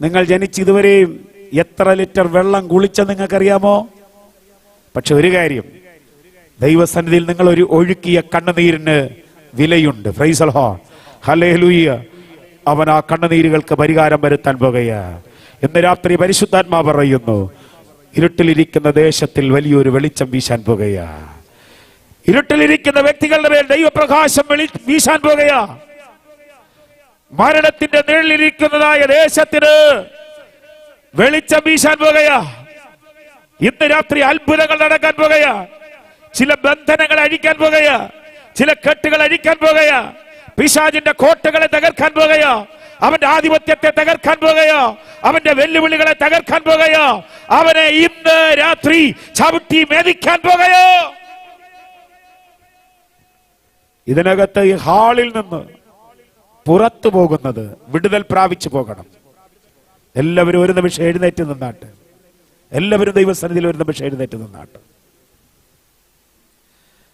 നിങ്ങൾ ജനിച്ച് ഇതുവരെയും എത്ര ലിറ്റർ വെള്ളം കുളിച്ച നിങ്ങൾക്കറിയാമോ? പക്ഷെ ഒരു കാര്യം, ദൈവസന്നിധിയിൽ നിങ്ങൾ ഒരു ഒഴുക്കിയ കണ്ണുനീരിന് വിലയുണ്ട്. Price the Lord. ഹല്ലേലൂയ. അവൻ ആ കണ്ണുനീരുകൾക്ക് പരിഹാരം വരുത്താൻ പോകുകയാ. ഇന്ന് രാത്രി പരിശുദ്ധാത്മാവ് പറയുന്നു, ഇരുട്ടിലിരിക്കുന്ന ദേശത്തിൽ വലിയൊരു വെളിച്ചം വീശാൻ പോകുകയാ. ഇരുട്ടിലിരിക്കുന്ന വ്യക്തികളുടെ മേൽ ദൈവപ്രകാശം വീശാൻ പോകുകയാ. മരണത്തിന്റെ നിഴലിരിക്കുന്നതായ ദേശത്തിന് വെളിച്ചം വീശാൻ പോകുകയാ. ഇന്ന് രാത്രി അത്ഭുതങ്ങൾ നടക്കാൻ പോകുകയാ. ചില ബന്ധനങ്ങൾ അഴിക്കാൻ പോകുകയാ. ചില കെട്ടുകൾ അഴിക്കാൻ പോകുകയാ. പിശാചിന്റെ കോട്ടകളെ തകർക്കാൻ പോകുകയാ. അവന്റെ ആധിപത്യത്തെ തകർക്കാൻ പോകുകയാ. അവന്റെ വെല്ലുവിളികളെ തകർക്കാൻ പോകുകയാ. അവനെ ഇന്ന് രാത്രി ചവിട്ടി മേധിക്കാൻ പോകുകയോ. ഇതിനകത്ത് ഈ ഹാളിൽ നിന്ന് പുറത്തു പോകുന്നത് വിടുതൽ പ്രാപിച്ചു പോകണം. എല്ലാവരും ഒരു നിമിഷം എഴുന്നേറ്റ് നിന്നാട്ട്. എല്ലാവരും ദൈവസന്നിധിയിൽ ഒരു നിമിഷം എഴുന്നേറ്റ് നിന്നാട്ട്.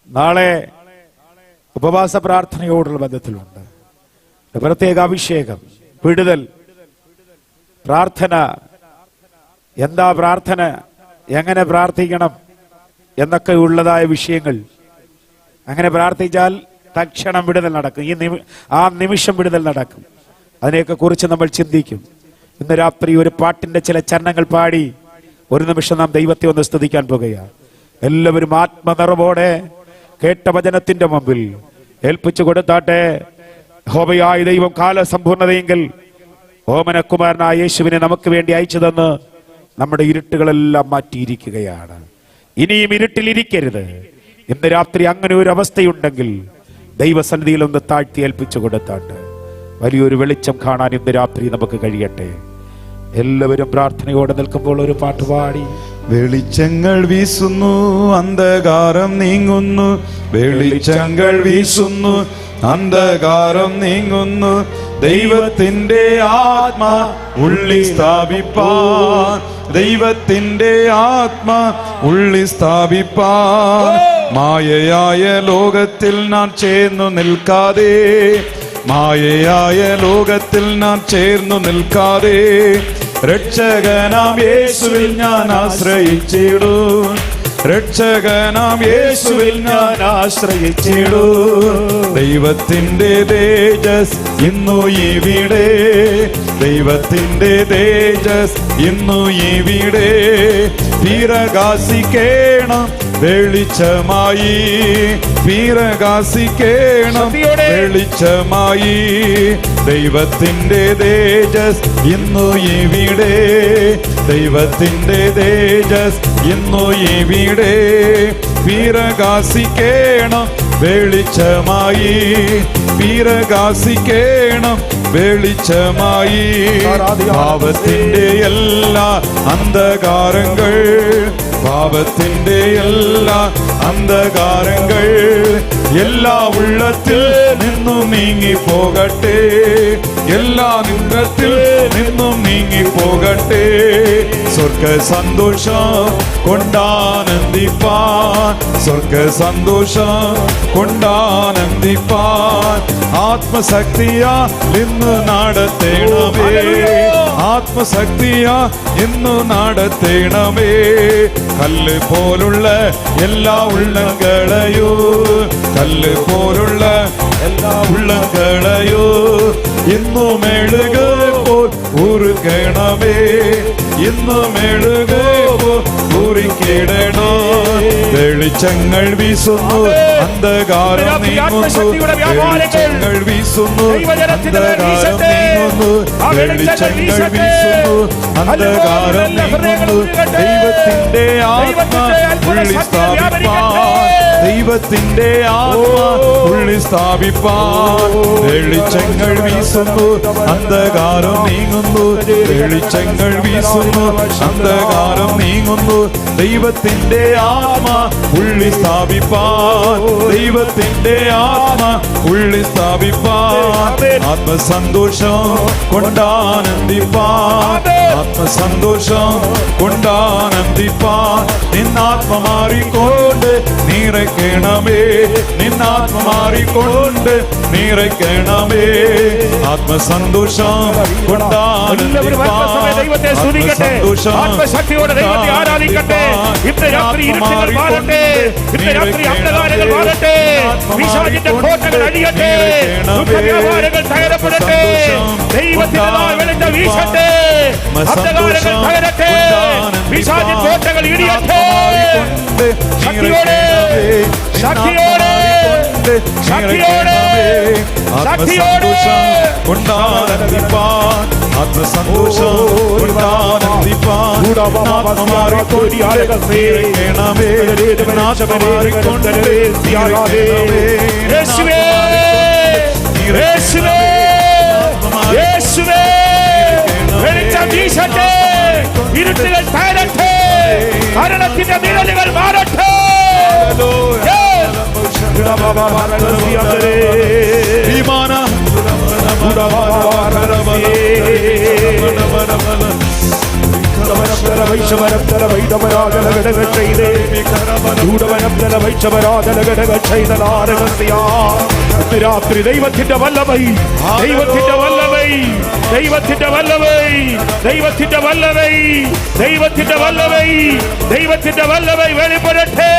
നാളെ ഉപവാസ പ്രാർത്ഥനയോടുള്ള ബന്ധത്തിലുണ്ട്. പ്രത്യേക അഭിഷേകം, വിടുതൽ, പ്രാർത്ഥന. എന്താ പ്രാർത്ഥന, എങ്ങനെ പ്രാർത്ഥിക്കണം എന്നൊക്കെ ഉള്ളതായ വിഷയങ്ങൾ. അങ്ങനെ പ്രാർത്ഥിച്ചാൽ തക്ഷണം വിടുതൽ നടക്കും. ആ നിമിഷം വിടുതൽ നടക്കും. അതിനെയൊക്കെ കുറിച്ച് നമ്മൾ ചിന്തിക്കും. ഇന്ന് രാത്രി ഒരു പാട്ടിന്റെ ചില ചരണങ്ങൾ പാടി ഒരു നിമിഷം നാം ദൈവത്തെ ഒന്ന് സ്തുതിക്കാൻ പോകുകയാണ്. എല്ലാവരും ആത്മനിറവോടെ കേട്ട വചനത്തിന്റെ മുമ്പിൽ ഏൽപ്പിച്ചു കൊടുത്താട്ടെ. യഹോവയായ ദൈവം കാലസമ്പൂർണതയെങ്കിൽ ഓമനകുമാരനായ യേശുവിനെ നമുക്ക് വേണ്ടി അയച്ചു തന്ന് നമ്മുടെ ഇരുട്ടുകളെല്ലാം മാറ്റിയിരിക്കുകയാണ്. ഇനിയും ഇരുട്ടിലിരിക്കരുത്. ഇന്ന് രാത്രി അങ്ങനെ ഒരു അവസ്ഥയുണ്ടെങ്കിൽ ദൈവസന്നിധിയിൽ ഒന്ന് താഴ്ത്തി ഏൽപ്പിച്ചു കൊടുത്താട്ട് വലിയൊരു വെളിച്ചം കാണാൻ ഇന്ന് രാത്രി നമുക്ക് കഴിയട്ടെ. എല്ലാവരും പ്രാർത്ഥനയോടെ നിൽക്കുമ്പോൾ ഒരു പാട്ട് പാടി. വെളിച്ചങ്ങൾ വീശുന്നു, അന്ധകാരം നീങ്ങുന്നു. വെളിച്ചങ്ങൾ വീശുന്നു, അന്ധകാരം നീങ്ങുന്നു. ദൈവത്തിന്റെ ആത്മാ ഉള്ളി സ്ഥാപിപ്പാൻ, ദൈവത്തിന്റെ ആത്മാ ഉള്ളി സ്ഥാപിപ്പാൻ. മായയായ ലോകത്തിൽ നാം ചേർന്നു നിൽക്കാതെ, മായയായ ലോകത്തിൽ നാം ചേർന്നു നിൽക്കാതെ, രക്ഷകനാം യേശുവിൽ ഞാൻ ആശ്രയിച്ചിടൂ, രക്ഷകനാം യേശുവിൽ ഞാൻ ആശ്രയിച്ചിടൂ. ദൈവത്തിന്റെ തേജസ് ഇന്നു ഇവിടെ, ദൈവത്തിന്റെ തേജസ് ഇന്നു ഇവിടെ. പ്രകാശിക്കണം വെളിച്ചമായി, പ്രകാശിക്കണം വെളിച്ചമായി. ദൈവത്തിന്റെ തേജസ് ഇന്നു ഇവിടെ, ദൈവത്തിന്റെ തേജസ് ഇന്നു ഇവിടെ. പ്രകാശിക്കണം വെളിച്ചമായി, പ്രകാശിക്കണം വെളിച്ചമായി. പാപത്തിന്റെ എല്ലാ അന്ധകാരങ്ങൾ, പാപത്തിന്റെ എല്ലാ അന്ധകാരങ്ങൾ എല്ലാ ഉള്ളത്തിൽ നിന്നു നീങ്ങി പോകട്ടെ, എല്ലാ നിന്ദത്തിൽ നിന്നും നീങ്ങിപ്പോകട്ടെ. സ്വർഗ സന്തോഷം കൊണ്ടാനന്ദിപ്പാൻ, സ്വർഗ സന്തോഷം കൊണ്ടാനന്ദിപ്പാൻ. ആത്മശക്തിയാ ഇന്ന് നടത്തേണമേ, ആത്മശക്തിയാ ഇന്നു നടത്തേണമേ. കല്ല് പോലുള്ള എല്ലാ ഉള്ളങ്ങളെയോ, കല്ല് പോലുള്ള എല്ലാ ഉള്ളങ്ങളെയോ ഇന്നു മെഴുക പോൽ ഉരുകണമേ, ഇന്നു മെഴുക പോൽ ഉരുക്കിടണോ. വെളിച്ചങ്ങൾ വീസുന്നു, അന്ധകാരം നീങ്ങുന്നു, വെളിച്ചങ്ങൾ വീസുന്നു, അന്ധകാരം നീങ്ങുന്നു, വെളിച്ചങ്ങൾ വീസുന്നു, അന്ധകാരം നീങ്ങുന്നു. ദൈവത്തിന്റെ ആത്മാ ഉള്ളിൽ സ്ഥാപിപ്പാൻ, ദൈവത്തിന്റെ ആത്മാ ഉള്ളിൽ സ്ഥാപിപ്പാൻ. വെളിച്ചങ്ങൾ വീസുന്നു, അന്ധകാരം നീങ്ങുന്നു, വെളിച്ചങ്ങൾ വീസുന്നു, അന്ധകാരം നീങ്ങുന്നു. ദൈവത്തിന്റെ ആത്മാ ഉള്ളിൽ സ്ഥാപിപ്പാൻ, ദൈവത്തിന്റെ ആത്മാ ഉള്ളിൽ സ്ഥാപിപ്പാൻ. ആത്മസന്തോഷം കൊണ്ടാനന്ദിപ്പാൻ, ആത്മസന്തോഷം കൊണ്ടാനന്ദിപ്പാൻ. നിന്നാത്മ മാറിക്കൊണ്ട് നിറയ്ക്കണമേ, നിന്നാത്മ മാറിക്കൊണ്ട് നിറയ്ക്കണമേ. ആത്മസന്തോഷം കൊണ്ടാനന്ദിപ്പാൻ, ആത്മശക്തിയോടെ ദൈവത്തെ ആരാധിക്കട്ടെ. ഇന്ന് രാത്രി ഇരുട്ടുകൾ മാറട്ടെ, ഇന്ന് രാത്രി അന്ധകാരങ്ങൾ മാറട്ടെ, പിശാചിന്റെ കോട്ടകൾ അടിയട്ടെ, ദുഷ്ടവ്യാപാരങ്ങൾ തകരപ്പെടട്ടെ, ദൈവത്തിന്റെ വെളിച്ചം വീശട്ടെ, അന്ധകാരങ്ങൾ തകരട്ടെ, പിശാചിൻ കോട്ടകൾ ഇടിയട്ടെ. ശക്തിയോടെ ശക്തിയോടെ ശക്തിയോടെ ശക്തിയോടെ കൊണ്ടാനന്ദിപ്പാൻ, ആത്മസന്തോഷം കൊണ്ടാനന്ദിപ്പാൻ. ആത്മാറിക്കൊണ്ട് നിറയ്ക്കണമേ, ആത്മാറിക്കൊണ്ട് നിറയ്ക്കണമേ. യേശുവേ യേശുവേ യേശുവേ, വെളിച്ചം വീശട്ടെ, ഇരുട്ടുകൾ തകരട്ടെ, മരണത്തിന്റെ നിഴലുകൾ മാറട്ടെ. രാത്രി ദൈവത്തിന്റെ വല്ലഭൈ, ദൈവത്തിന്റെ വല്ലഭൈ, ദൈവത്തിന്റെ വല്ലഭൈ, ദൈവത്തിന്റെ വല്ലഭൈ, ദൈവത്തിന്റെ വല്ലഭൈ, ദൈവത്തിന്റെ വല്ലഭൈ വെളിപ്പെടട്ടെ.